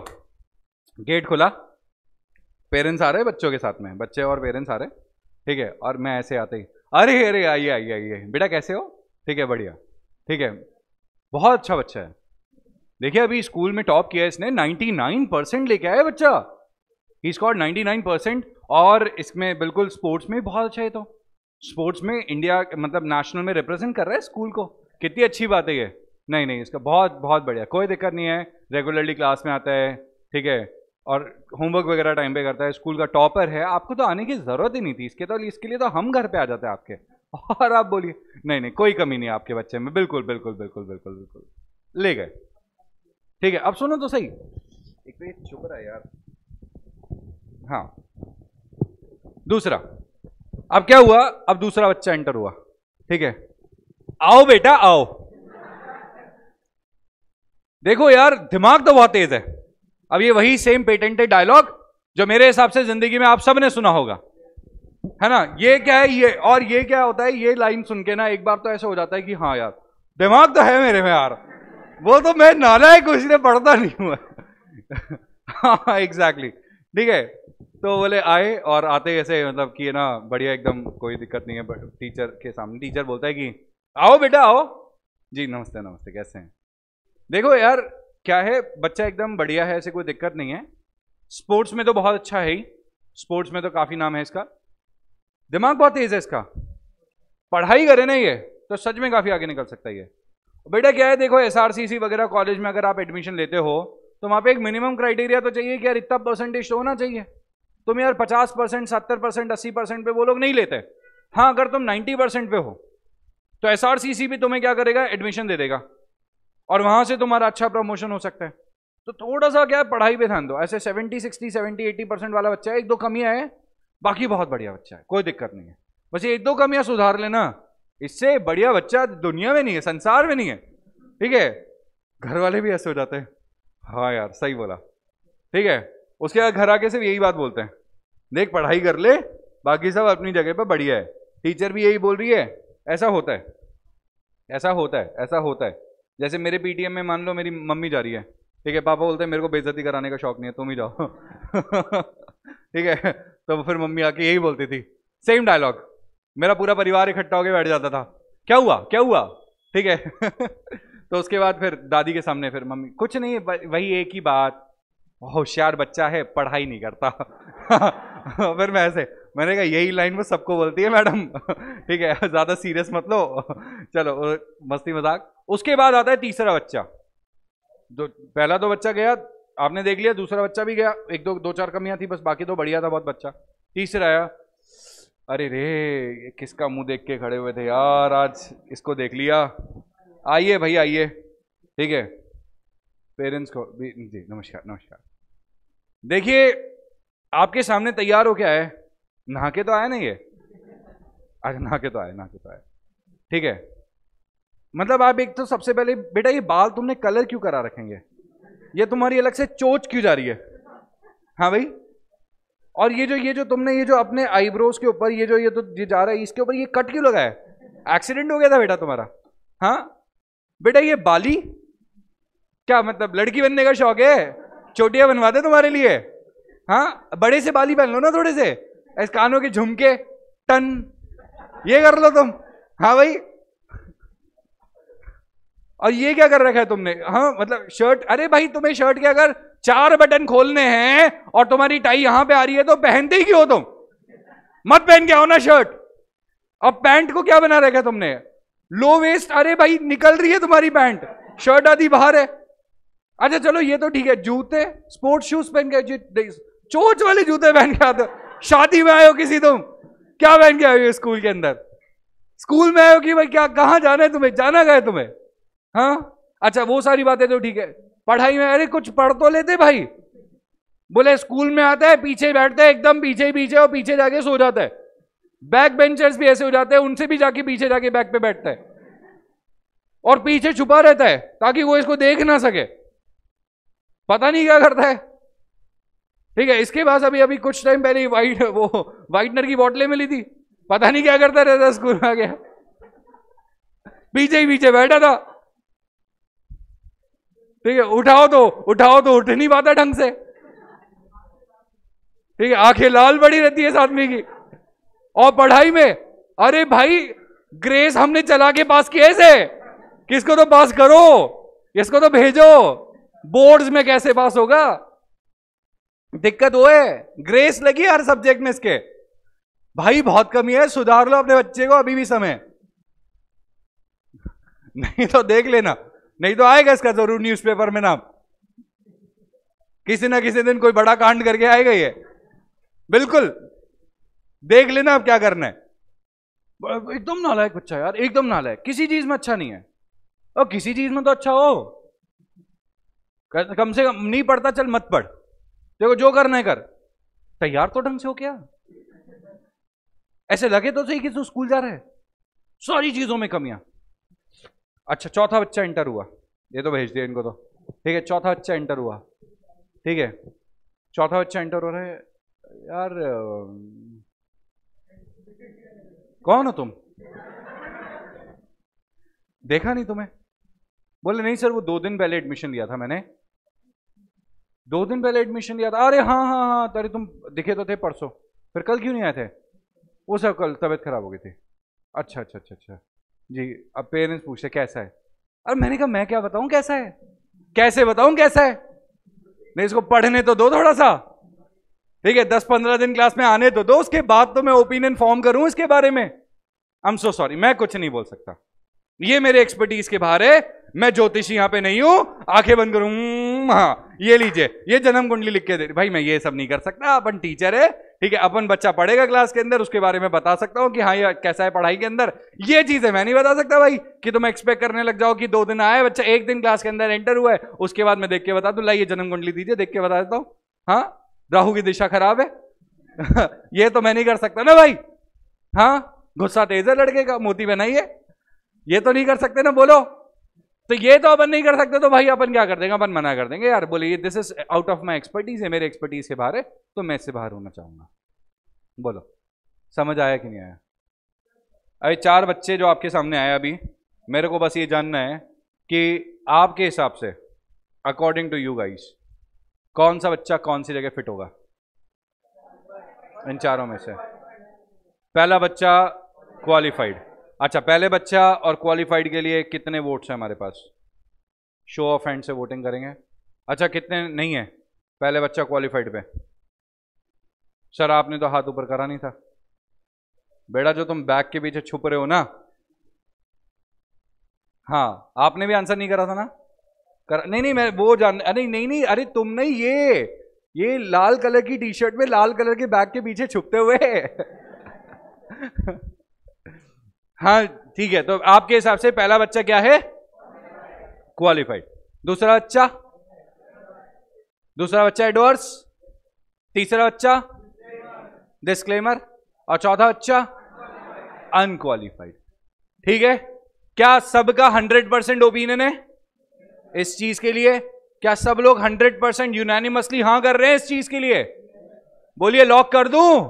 गेट खुला, पेरेंट्स आ रहे बच्चों के साथ में, बच्चे और पेरेंट्स आ रहे, ठीक है, और मैं ऐसे आते ही अरे अरे आइए आइए आइए बेटा कैसे हो, ठीक है बढ़िया, ठीक है, बहुत अच्छा बच्चा है, देखिए अभी स्कूल में टॉप किया इसने, 99% लेके आया बच्चा, ही स्कोर्ड 99%, और इसमें बिल्कुल स्पोर्ट्स में बहुत अच्छा है, तो स्पोर्ट्स में इंडिया मतलब नेशनल में रिप्रेजेंट कर रहा है स्कूल को, कितनी अच्छी बात है ये, नहीं नहीं इसका बहुत बहुत बढ़िया, कोई दिक्कत नहीं है, रेगुलरली क्लास में आता है, ठीक है, और होमवर्क वगैरह टाइम पे करता है, स्कूल का टॉपर है, आपको तो आने की जरूरत ही नहीं थी, इसके लिए तो हम घर पे आ जाते हैं आपके, और आप बोलिए नहीं नहीं कोई कमी नहीं है आपके बच्चे में, बिल्कुल बिल्कुल बिल्कुल बिल्कुल बिल्कुल ले गए, ठीक है। अब सुनो तो सही, एक तो ये चुप रहा है यार, हाँ दूसरा, अब क्या हुआ, अब दूसरा बच्चा एंटर हुआ, ठीक है, आओ बेटा आओ, देखो यार दिमाग तो बहुत तेज है, अब ये वही सेम पेटेंटेड डायलॉग जो मेरे हिसाब से जिंदगी में आप सब ने सुना होगा, है ना, ये क्या है ये, और ये क्या होता है, ये लाइन सुन के ना एक बार तो ऐसा हो जाता है कि हाँ यार दिमाग तो है मेरे में यार, वो तो मैं नालायक हूं इसलिए पढ़ता नहीं हूं। हाँ एग्जैक्टली, ठीक है, तो बोले आए, और आते ही ऐसे मतलब कि ना बढ़िया एकदम कोई दिक्कत नहीं है, टीचर के सामने टीचर बोलता है कि आओ बेटा आओ, जी नमस्ते नमस्ते कैसे हैं। देखो यार क्या है, बच्चा एकदम बढ़िया है, ऐसे कोई दिक्कत नहीं है, स्पोर्ट्स में तो बहुत अच्छा है ही, स्पोर्ट्स में तो काफी नाम है इसका, दिमाग बहुत तेज है इसका, पढ़ाई करे ना ये तो सच में काफी आगे निकल सकता है ये। बेटा क्या है देखो, एसआरसीसी वगैरह कॉलेज में अगर आप एडमिशन लेते हो तो वहां पे एक मिनिमम क्राइटेरिया तो चाहिए कि यार इतना परसेंटेज तो होना चाहिए। तुम यार 50%, 70%, 80% पे वो लोग नहीं लेते। हाँ अगर तुम 90% पे हो तो एसआरसीसी भी तुम्हें क्या करेगा, एडमिशन दे देगा, और वहां से तुम्हारा अच्छा प्रमोशन हो सकता है। तो थोड़ा सा क्या है, पढ़ाई पे ध्यान दो। ऐसे 70, 60, 70, 80% वाला बच्चा है, एक दो कमियां है, बाकी बहुत बढ़िया बच्चा है, कोई दिक्कत नहीं है, बस ये एक दो कमियां सुधार लेना, इससे बढ़िया बच्चा दुनिया में नहीं है, संसार में नहीं है। ठीक है, घर वाले भी ऐसे हो जाते हैं, हाँ यार सही बोला, ठीक है, उसके बाद घर आके सिर्फ यही बात बोलते हैं, देख पढ़ाई कर ले, बाकी सब अपनी जगह पर बढ़िया है, टीचर भी यही बोल रही है। ऐसा होता है, ऐसा होता है, ऐसा होता है। जैसे मेरे पीटीएम में मान लो मेरी मम्मी जा रही है, ठीक है, पापा बोलते हैं मेरे को बेइज्जती कराने का शौक नहीं है, तुम ही जाओ ठीक है, तो फिर मम्मी आके यही बोलती थी, सेम डायलॉग, मेरा पूरा परिवार इकट्ठा होकर बैठ जाता था, क्या हुआ क्या हुआ, ठीक है तो उसके बाद फिर दादी के सामने फिर मम्मी कुछ नहीं, वही एक ही बात, होशियार बच्चा है पढ़ाई नहीं करता फिर मैं ऐसे, मैंने कहा यही लाइन वो सबको बोलती है मैडम ठीक है, ज्यादा सीरियस मत लो चलो मस्ती मजाक। उसके बाद आता है तीसरा बच्चा, जो पहला तो बच्चा गया आपने देख लिया, दूसरा बच्चा भी गया, एक दो चार कमियां थी बस, बाकी तो बढ़िया था बहुत बच्चा। तीसरा आया, अरे रे किसका मुंह देख के खड़े हुए थे यार, आज इसको देख लिया, आइए भाई आइए, ठीक है, पेरेंट्स को भी जी नमस्कार नमस्कार। देखिए आपके सामने तैयार हो क्या है, नहा के तो आया ना ये, अरे नहा के तो आया, नहा के तो आया, ठीक है, मतलब आप एक तो सबसे पहले बेटा ये बाल तुमने कलर क्यों करा रखेंगे, ये तुम्हारी अलग से चोच क्यों जा रही है, हाँ भाई, और ये जो तुमने ये जो अपने आईब्रोज के ऊपर ये जो ये जा रहा है इसके ऊपर ये कट क्यों लगा है, एक्सीडेंट हो गया था बेटा तुम्हारा, हाँ बेटा ये बाली क्या मतलब लड़की बनने का शौक है, चोटियां बनवा दे तुम्हारे लिए, हाँ बड़े से बाली पहन लो ना थोड़े से, ऐसे कानों के झुमके टन ये कर लो तुम, हाँ भाई, और ये क्या कर रखा है तुमने, हाँ मतलब शर्ट, अरे भाई तुम्हें शर्ट के अगर 4 बटन खोलने हैं और तुम्हारी टाई यहां पे आ रही है तो पहनते ही क्यों तुम, मत पहन के आओ ना शर्ट। अब पैंट को क्या बना रखा है तुमने, लो वेस्ट, अरे भाई निकल रही है तुम्हारी पैंट, शर्ट आधी बाहर है। अच्छा चलो ये तो ठीक है, जूते स्पोर्ट्स शूज पहन के, चोच वाले जूते पहन के आते हो, शादी में आए हो किसी तुम, क्या पहन के आए हो स्कूल के अंदर, स्कूल में आए हो कि भाई क्या कहां जाना है तुम्हें, जाना गया तुम्हें, हाँ अच्छा वो सारी बातें तो ठीक है, पढ़ाई में अरे कुछ पढ़ तो लेते भाई, बोले स्कूल में आता है पीछे बैठता है एकदम पीछे पीछे और पीछे जाके सो जाता है, बैक बेंचर्स भी ऐसे हो जाते हैं, उनसे भी जाके पीछे जाके बैक पे बैठता है और पीछे छुपा रहता है ताकि वो इसको देख ना सके, पता नहीं क्या करता है, ठीक है। इसके पास अभी अभी कुछ टाइम पहले व्हाइटनर की बोतलें मिली थी, पता नहीं क्या करता रहता, स्कूल में आ गया पीछे ही पीछे बैठा था, ठीक है, उठाओ तो उठ नहीं पाता ढंग से, ठीक है, आंखें लाल पड़ी रहती है इस आदमी की। और पढ़ाई में अरे भाई ग्रेस हमने चला के पास किए से, किसको तो पास करो, इसको तो भेजो, बोर्ड्स में कैसे पास होगा, दिक्कत वो है, ग्रेस लगी हर सब्जेक्ट में इसके, भाई बहुत कमी है, सुधार लो अपने बच्चे को, अभी भी समय नहीं तो देख लेना, नहीं तो आएगा इसका जरूर न्यूज़पेपर में नाम, किसी ना किसी दिन कोई बड़ा कांड करके आएगा ये, बिल्कुल देख लेना अब क्या करना है। एकदम नालायक बच्चा यार, एकदम नालायक, किसी चीज में अच्छा नहीं है, और किसी चीज में तो अच्छा हो, कम से कम नहीं पढ़ता चल मत पढ़, देखो जो करना है कर, तैयार तो ढंग से हो क्या, ऐसे लगे तो सही कि तू स्कूल जा रहा है, सारी चीजों में कमियां। अच्छा चौथा बच्चा इंटर हुआ, ये तो भेज दिया इनको तो, ठीक है, चौथा बच्चा इंटर हुआ, ठीक है, चौथा बच्चा इंटर हो रहा है, यार कौन हो तुम, देखा नहीं तुम्हें, बोले नहीं सर वो 2 दिन पहले एडमिशन लिया था मैंने, 2 दिन पहले एडमिशन लिया था, अरे हाँ हाँ हाँ, अरे तुम दिखे तो थे परसों, फिर कल क्यों नहीं आए थे? वो सब कल तबीयत खराब हो गई थी। अच्छा अच्छा अच्छा अच्छा जी। अब पेरेंट्स पूछते कैसा है, अरे मैंने कहा मैं क्या बताऊं कैसा है, कैसे बताऊं कैसा है, नहीं इसको पढ़ने तो दो थोड़ा सा, ठीक है, 10-15 दिन क्लास में आने तो दो, उसके बाद तो मैं ओपिनियन फॉर्म करूं इसके बारे में। आई एम सो सॉरी, मैं कुछ नहीं बोल सकता, ये मेरे एक्सपर्टीज के बाहर है, मैं ज्योतिषी यहां पे नहीं हूं, आंखें बंद करूं, हाँ ये लीजिए ये जन्म कुंडली लिख के दे, भाई मैं ये सब नहीं कर सकता, अपन टीचर है, ठीक है, अपन बच्चा पढ़ेगा क्लास के अंदर, उसके बारे में बता सकता हूं कि हाँ ये कैसा है पढ़ाई के अंदर, ये चीजें मैं नहीं बता सकता भाई, कि तुम एक्सपेक्ट करने लग जाओ कि 2 दिन आया बच्चा, 1 दिन क्लास के अंदर एंटर हुआ है, उसके बाद मैं देख के बता दूं, ला ये जन्म कुंडली दीजिए, देख के बता देता हूं, हाँ राहु की दिशा खराब है ये तो मैं नहीं कर सकता ना भाई, हाँ गुस्सा तेज है लड़के का, मोती बनाइए, ये तो नहीं कर सकते ना, बोलो, तो ये तो अपन नहीं कर सकते, तो भाई अपन क्या कर देंगे, अपन मना कर देंगे, यार बोले ये this is out of my expertise है, मेरे एक्सपर्टीज के बाहर है, तो मैं इससे बाहर होना चाहूंगा। बोलो समझ आया कि नहीं आया? अरे 4 बच्चे जो आपके सामने आए अभी, मेरे को बस ये जानना है कि आपके हिसाब से, अकॉर्डिंग टू यू गाइस, कौन सा बच्चा कौन सी जगह फिट होगा इन चारों में से? पहला बच्चा क्वालिफाइड, अच्छा पहले बच्चा और क्वालिफाइड के लिए कितने वोट्स हैं हमारे पास? शो ऑफ हैंड से वोटिंग करेंगे। अच्छा कितने नहीं है पहले बच्चा क्वालिफाइड पे? सर आपने तो हाथ ऊपर करा नहीं था बेटा, जो तुम बैक के पीछे छुप रहे हो ना, हाँ आपने भी आंसर नहीं करा था ना? नहीं नहीं मैं वो जान, अरे नहीं नहीं, अरे तुम नहीं, ये लाल कलर की टी शर्ट में लाल कलर के बैग के पीछे छुपते हुए हाँ ठीक है, तो आपके हिसाब से पहला बच्चा क्या है? क्वालिफाइड। दूसरा बच्चा एडवर्स, तीसरा बच्चा डिस्क्लेमर, और चौथा बच्चा अनक्वालिफाइड। ठीक है, क्या सबका 100% ओपिनियन है इस चीज के लिए? क्या सब लोग 100% यूनानिमसली हाँ कर रहे हैं इस चीज के लिए? बोलिए लॉक कर दूं?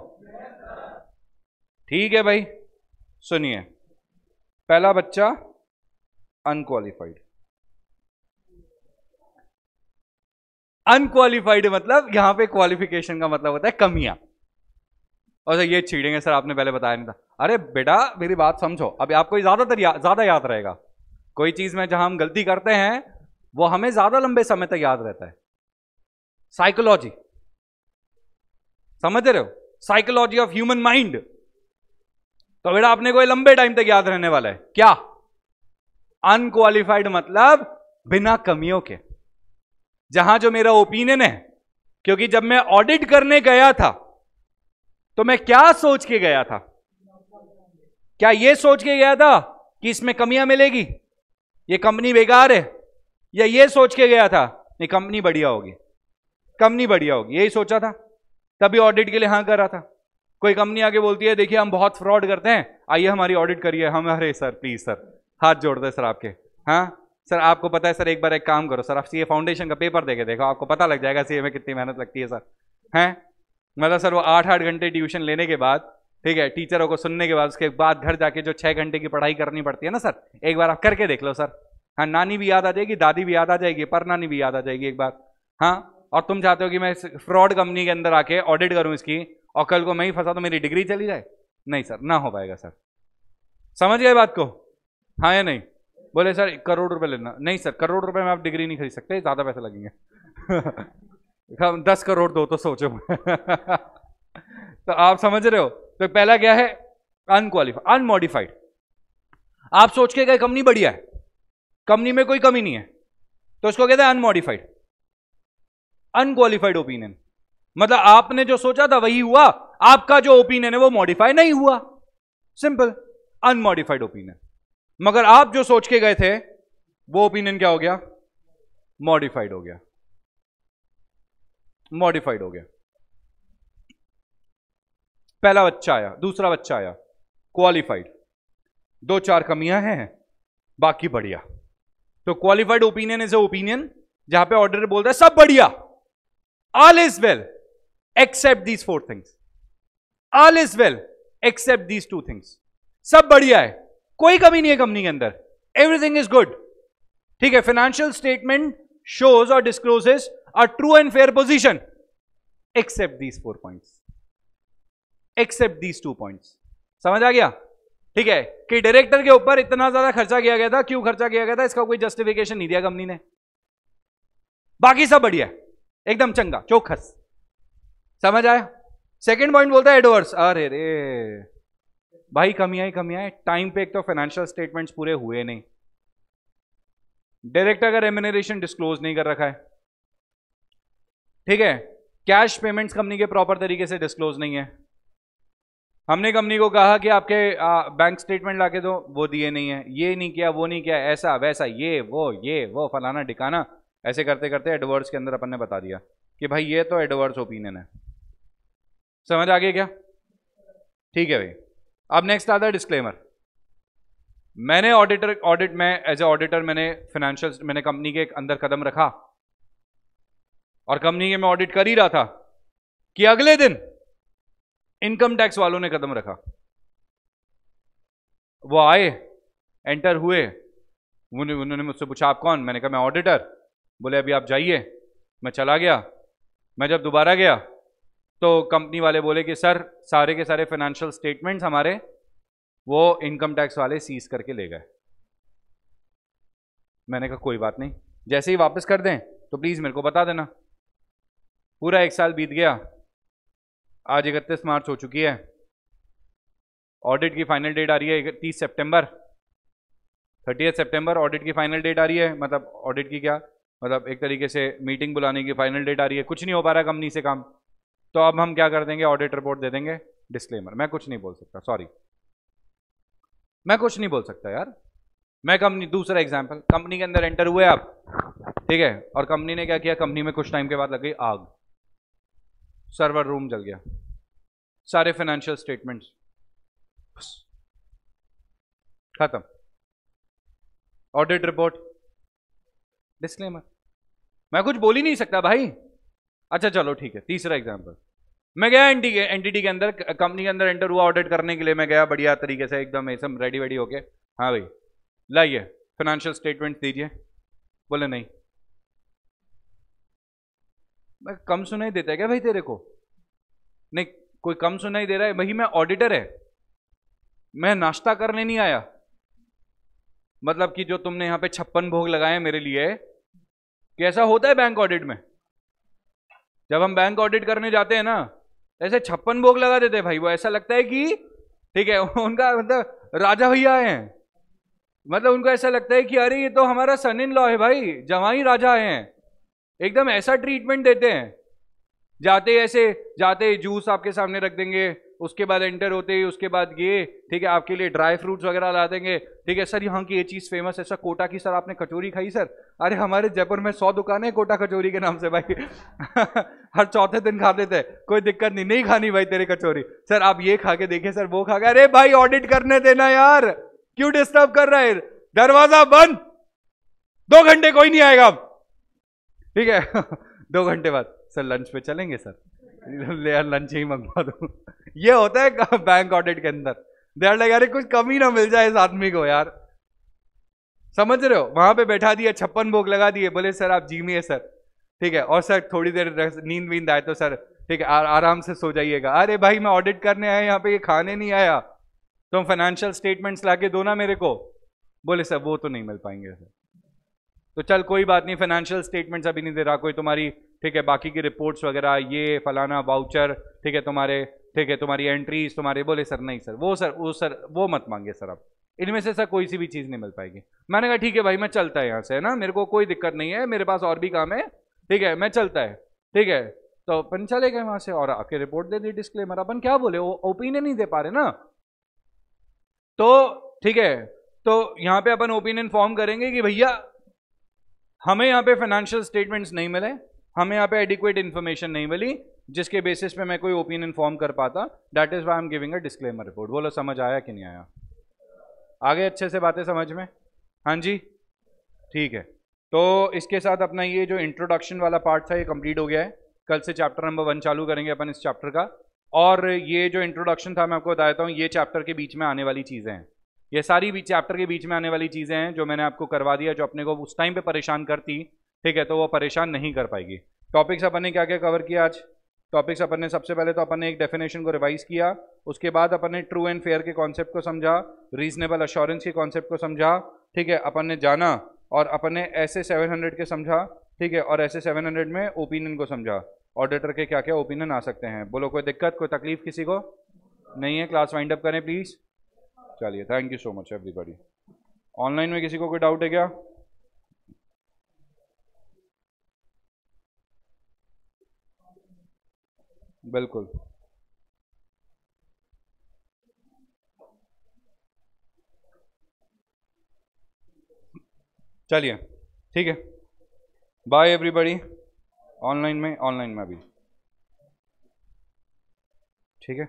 ठीक है भाई, सुनिए, पहला बच्चा अनक्वालिफाइड। अनक्वालिफाइड मतलब यहां पे क्वालिफिकेशन का मतलब होता है कमियां। और ये छीड़ेंगे सर आपने पहले बताया नहीं था, अरे बेटा मेरी बात समझो, अभी आपको ज्यादा याद रहेगा, कोई चीज में जहां हम गलती करते हैं वो हमें ज्यादा लंबे समय तक याद रहता है। साइकोलॉजी समझ रहे हो? साइकोलॉजी ऑफ ह्यूमन माइंड, तो बेटा अपने को लंबे टाइम तक याद रहने वाला है। क्या? अनक्वालिफाइड मतलब बिना कमियों के, जहां जो मेरा ओपिनियन है, क्योंकि जब मैं ऑडिट करने गया था तो मैं क्या सोच के गया था? क्या यह सोच के गया था कि इसमें कमियां मिलेगी, ये कंपनी बेकार है, या ये सोच के गया था ये कंपनी बढ़िया होगी, यही सोचा था, तभी ऑडिट के लिए हां कर रहा था। कोई कंपनी आके बोलती है देखिए हम बहुत फ्रॉड करते हैं, आइए हमारी ऑडिट करिए, हम, अरे सर प्लीज सर, हाथ जोड़ दे सर आपके, हाँ सर आपको पता है सर, एक बार एक काम करो सर, आप सीए फाउंडेशन का पेपर देके देखो, आपको पता लग जाएगा सीए में कितनी मेहनत लगती है सर, हैं मतलब सर वो 8-8 घंटे ट्यूशन लेने के बाद, ठीक है, टीचरों को सुनने के बाद, उसके बाद घर जाके जो 6 घंटे की पढ़ाई करनी पड़ती है ना सर, एक बार आप करके देख लो सर, हाँ नानी भी याद आ जाएगी, दादी भी याद आ जाएगी, पर नानी भी याद आ जाएगी एक बार, हाँ। और तुम चाहते हो कि मैं फ्रॉड कंपनी के अंदर आके ऑडिट करूं इसकी, और कल को मैं ही फंसा तो मेरी डिग्री चली जाए? नहीं सर, ना हो पाएगा सर, समझ गए बात को? हाँ या नहीं? बोले सर 1 करोड़ रुपए लेना, नहीं सर 1 करोड़ रुपए में आप डिग्री नहीं खरीद सकते, ज्यादा पैसे लगेंगे 10 करोड़ दो तो सोचो तो आप समझ रहे हो? तो पहला क्या है? Unqualified, unmodified. आप सोच के गए कंपनी बढ़िया है, कंपनी में कोई कमी नहीं है, तो इसको कहते हैं अनमॉडिफाइड। अनक्वालिफाइड ओपिनियन मतलब आपने जो सोचा था वही हुआ, आपका जो ओपिनियन है वो मॉडिफाई नहीं हुआ, सिंपल, अनमॉडिफाइड ओपिनियन। मगर आप जो सोच के गए थे वो ओपिनियन क्या हो गया? मॉडिफाइड हो गया, मॉडिफाइड हो गया। पहला बच्चा आया, दूसरा बच्चा आया, क्वालिफाइड, 2-4 कमियां हैं, बाकी बढ़िया। तो qualified opinion is a opinion जहां पे ऑर्डर बोलता है सब बढ़िया, all is well except these 4 things, all is well except these 2 things, सब बढ़िया है, कोई कमी नहीं है कंपनी के अंदर, एवरीथिंग इज गुड। ठीक है, फाइनेंशियल स्टेटमेंट शोज और discloses a true and fair position except these 4 points, except these 2 points. समझ आ गया? ठीक है कि डायरेक्टर के ऊपर इतना ज्यादा खर्चा किया गया था, क्यों खर्चा किया गया था, इसका कोई जस्टिफिकेशन नहीं दिया कंपनी ने, बाकी सब बढ़िया एकदम चंगा चौखस. समझ आया? सेकंड पॉइंट बोलता है एडवर्स. अरे रे भाई कमियां टाइम पे एक तो फाइनेंशियल स्टेटमेंट्स पूरे हुए नहीं, डायरेक्टर का रेम्यूनरेशन डिस्क्लोज नहीं कर रखा है, ठीक है, कैश पेमेंट्स कंपनी के प्रॉपर तरीके से डिस्क्लोज नहीं है, हमने कंपनी को कहा कि आपके बैंक स्टेटमेंट लाके दो, वो दिए नहीं है, ये नहीं किया वो नहीं किया, ऐसा वैसा ये वो फलाना ढिकाना, ऐसे करते करते एडवर्स के अंदर अपन ने बता दिया कि भाई ये तो एडवर्स ओपिनियन है. समझ आ गया क्या? ठीक है भाई. अब नेक्स्ट आता है डिस्क्लेमर. मैंने ऑडिट में एज ए ऑडिटर मैंने फाइनेंशियल मैंने कंपनी के अंदर कदम रखा और कंपनी के मैं ऑडिट कर ही रहा था कि अगले दिन इनकम टैक्स वालों ने कदम रखा. वो आए, एंटर हुए, उन्होंने मुझसे पूछा आप कौन? मैंने कहा मैं ऑडिटर. बोले अभी आप जाइए. मैं चला गया. मैं जब दोबारा गया तो कंपनी वाले बोले कि सर सारे के सारे फाइनेंशियल स्टेटमेंट्स हमारे वो इनकम टैक्स वाले सीज करके ले गए. मैंने कहा कोई बात नहीं, जैसे ही वापस कर दें तो प्लीज़ मेरे को बता देना. पूरा 1 साल बीत गया, आज 31 मार्च हो चुकी है, ऑडिट की फाइनल डेट आ रही है 30 सितंबर, 30 सितंबर ऑडिट की फाइनल डेट आ रही है. मतलब ऑडिट की क्या मतलब एक तरीके से मीटिंग बुलाने की फाइनल डेट आ रही है. कुछ नहीं हो पा रहा कंपनी से काम, तो अब हम क्या कर देंगे, ऑडिट रिपोर्ट दे देंगे. डिस्क्लेमर, मैं कुछ नहीं बोल सकता, सॉरी मैं कुछ नहीं बोल सकता यार. मैं कंपनी, दूसरा एग्जांपल, कंपनी के अंदर एंटर हुए आप, ठीक है, और कंपनी ने क्या किया, कंपनी में कुछ टाइम के बाद लग गई आग, सर्वर रूम जल गया, सारे फाइनेंशियल स्टेटमेंट्स खत्म, ऑडिट रिपोर्ट, डिस्क्लेमर. मैं कुछ बोल ही नहीं सकता भाई. अच्छा चलो ठीक है, तीसरा एग्जांपल, मैं गया एंटिटी के अंदर, कंपनी के अंदर एंटर हुआ ऑडिट करने के लिए. मैं गया बढ़िया तरीके से एकदम एकदम रेडी वेडी होके, हाँ भाई लाइए फाइनेंशियल स्टेटमेंट दीजिए. बोले नहीं. मैं कम सुनाई देता है क्या भाई तेरे को? नहीं कोई कम सुनाई दे रहा है भाई, मैं ऑडिटर है, मैं नाश्ता करने नहीं आया. मतलब कि जो तुमने यहां पे 56 भोग लगाए मेरे लिए, कैसा होता है बैंक ऑडिट में, जब हम बैंक ऑडिट करने जाते हैं ना, ऐसे 56 भोग लगा देते हैं भाई. वो ऐसा लगता है कि ठीक है उनका मतलब राजा भैया हैं, मतलब उनको ऐसा लगता है कि अरे ये तो हमारा सन इन लॉ है भाई, जवाई राजा हैं. एकदम ऐसा ट्रीटमेंट देते हैं. जाते जूस आपके सामने रख देंगे, उसके बाद एंटर होते ही उसके बाद ये ठीक है आपके लिए ड्राई फ्रूट्स वगैरह ला देंगे. ठीक है सर यहाँ की ये चीज़ फेमस है सर, कोटा की. सर आपने कचौरी खाई सर? अरे हमारे जयपुर में 100 दुकानें कोटा कचौरी के नाम से भाई हर चौथे दिन खाते थे, कोई दिक्कत नहीं, नहीं खानी भाई तेरी कचौरी. सर आप ये खा के देखिए सर, वो खा के. अरे भाई ऑडिट करने देना यार, क्यों डिस्टर्ब कर रहा है? दरवाजा बंद, 2 घंटे कोई नहीं आएगा. ठीक है 2 घंटे बाद सर लंच पे चलेंगे सर, ले यार लंच ही मंगवा दो. ये होता है बैंक ऑडिट के अंदर. देर लाइक अरे कुछ कमी ना मिल जाए इस आदमी को यार. समझ रहे हो? वहां पे बैठा दिया, 56 भोग लगा दिए, बोले सर आप जीमिए सर, ठीक है, और सर थोड़ी देर नींद वींद आए तो सर ठीक है आराम से सो जाइएगा. अरे भाई मैं ऑडिट करने आया यहाँ पे, ये खाने नहीं आया. तुम फाइनेंशियल स्टेटमेंट्स लाके दो ना मेरे को. बोले सर वो तो नहीं मिल पाएंगे सर. तो चल कोई बात नहीं, फाइनेंशियल स्टेटमेंट्स अभी नहीं दे रहा कोई, तुम्हारी ठीक है बाकी की रिपोर्ट्स वगैरह ये फलाना वाउचर ठीक है तुम्हारे, ठीक है तुम्हारी एंट्रीज तुम्हारे. बोले सर नहीं सर वो मत मांगे सर, आप इनमें से सर कोई सी भी चीज़ नहीं मिल पाएगी. मैंने कहा ठीक है भाई मैं चलता है यहाँ से, है ना, मेरे को कोई दिक्कत नहीं है, मेरे पास और भी काम है, ठीक है मैं चलता है. ठीक है तो अपन चले गए वहाँ से और आके रिपोर्ट दे दी डिस्क्लेमर. अपन क्या बोले, ओपिनियन नहीं दे पा रहे ना. तो ठीक है, तो यहाँ पे अपन ओपिनियन फॉर्म करेंगे कि भैया हमें यहाँ पे फाइनेंशियल स्टेटमेंट्स नहीं मिले, हमें यहाँ पे एडिक्वेट इन्फॉर्मेशन नहीं मिली जिसके बेसिस पे मैं कोई ओपिनियन फॉर्म कर पाता. That is why I am giving a disclaimer report. बोलो समझ आया कि नहीं आया? आगे अच्छे से बातें समझ में? हाँ जी ठीक है. तो इसके साथ अपना ये जो इंट्रोडक्शन वाला पार्ट था ये कंप्लीट हो गया है. कल से चैप्टर नंबर 1 चालू करेंगे अपन इस चैप्टर का. और ये जो इंट्रोडक्शन था मैं आपको बता देता हूँ, ये चैप्टर के बीच में आने वाली चीज़ें हैं, ये सारी भी चैप्टर के बीच में आने वाली चीज़ें हैं जो मैंने आपको करवा दिया, जो अपने को उस टाइम पे परेशान करती, ठीक है, तो वो परेशान नहीं कर पाएगी. टॉपिक्स अपन ने क्या क्या कवर किया आज? टॉपिक्स अपन ने सबसे पहले तो अपन ने एक डेफिनेशन को रिवाइज किया, उसके बाद अपन ने ट्रू एंड फेयर के कॉन्सेप्ट को समझा, रीजनेबल अश्योरेंस के कॉन्सेप्ट को समझा, ठीक है, अपन ने जाना और अपन ने ऐसे 700 के समझा, ठीक है, और ऐसे 700 में ओपिनियन को समझा, ऑडिटर के क्या क्या ओपिनियन आ सकते हैं। बोलो कोई दिक्कत, कोई तकलीफ किसी को नहीं है? क्लास वाइंड अप करें प्लीज। चलिए, thank you so much everybody. Online में किसी को कोई डाउट है क्या? बिल्कुल, चलिए ठीक है, बाय एवरीबॉडी। ऑनलाइन में अभी, ठीक है।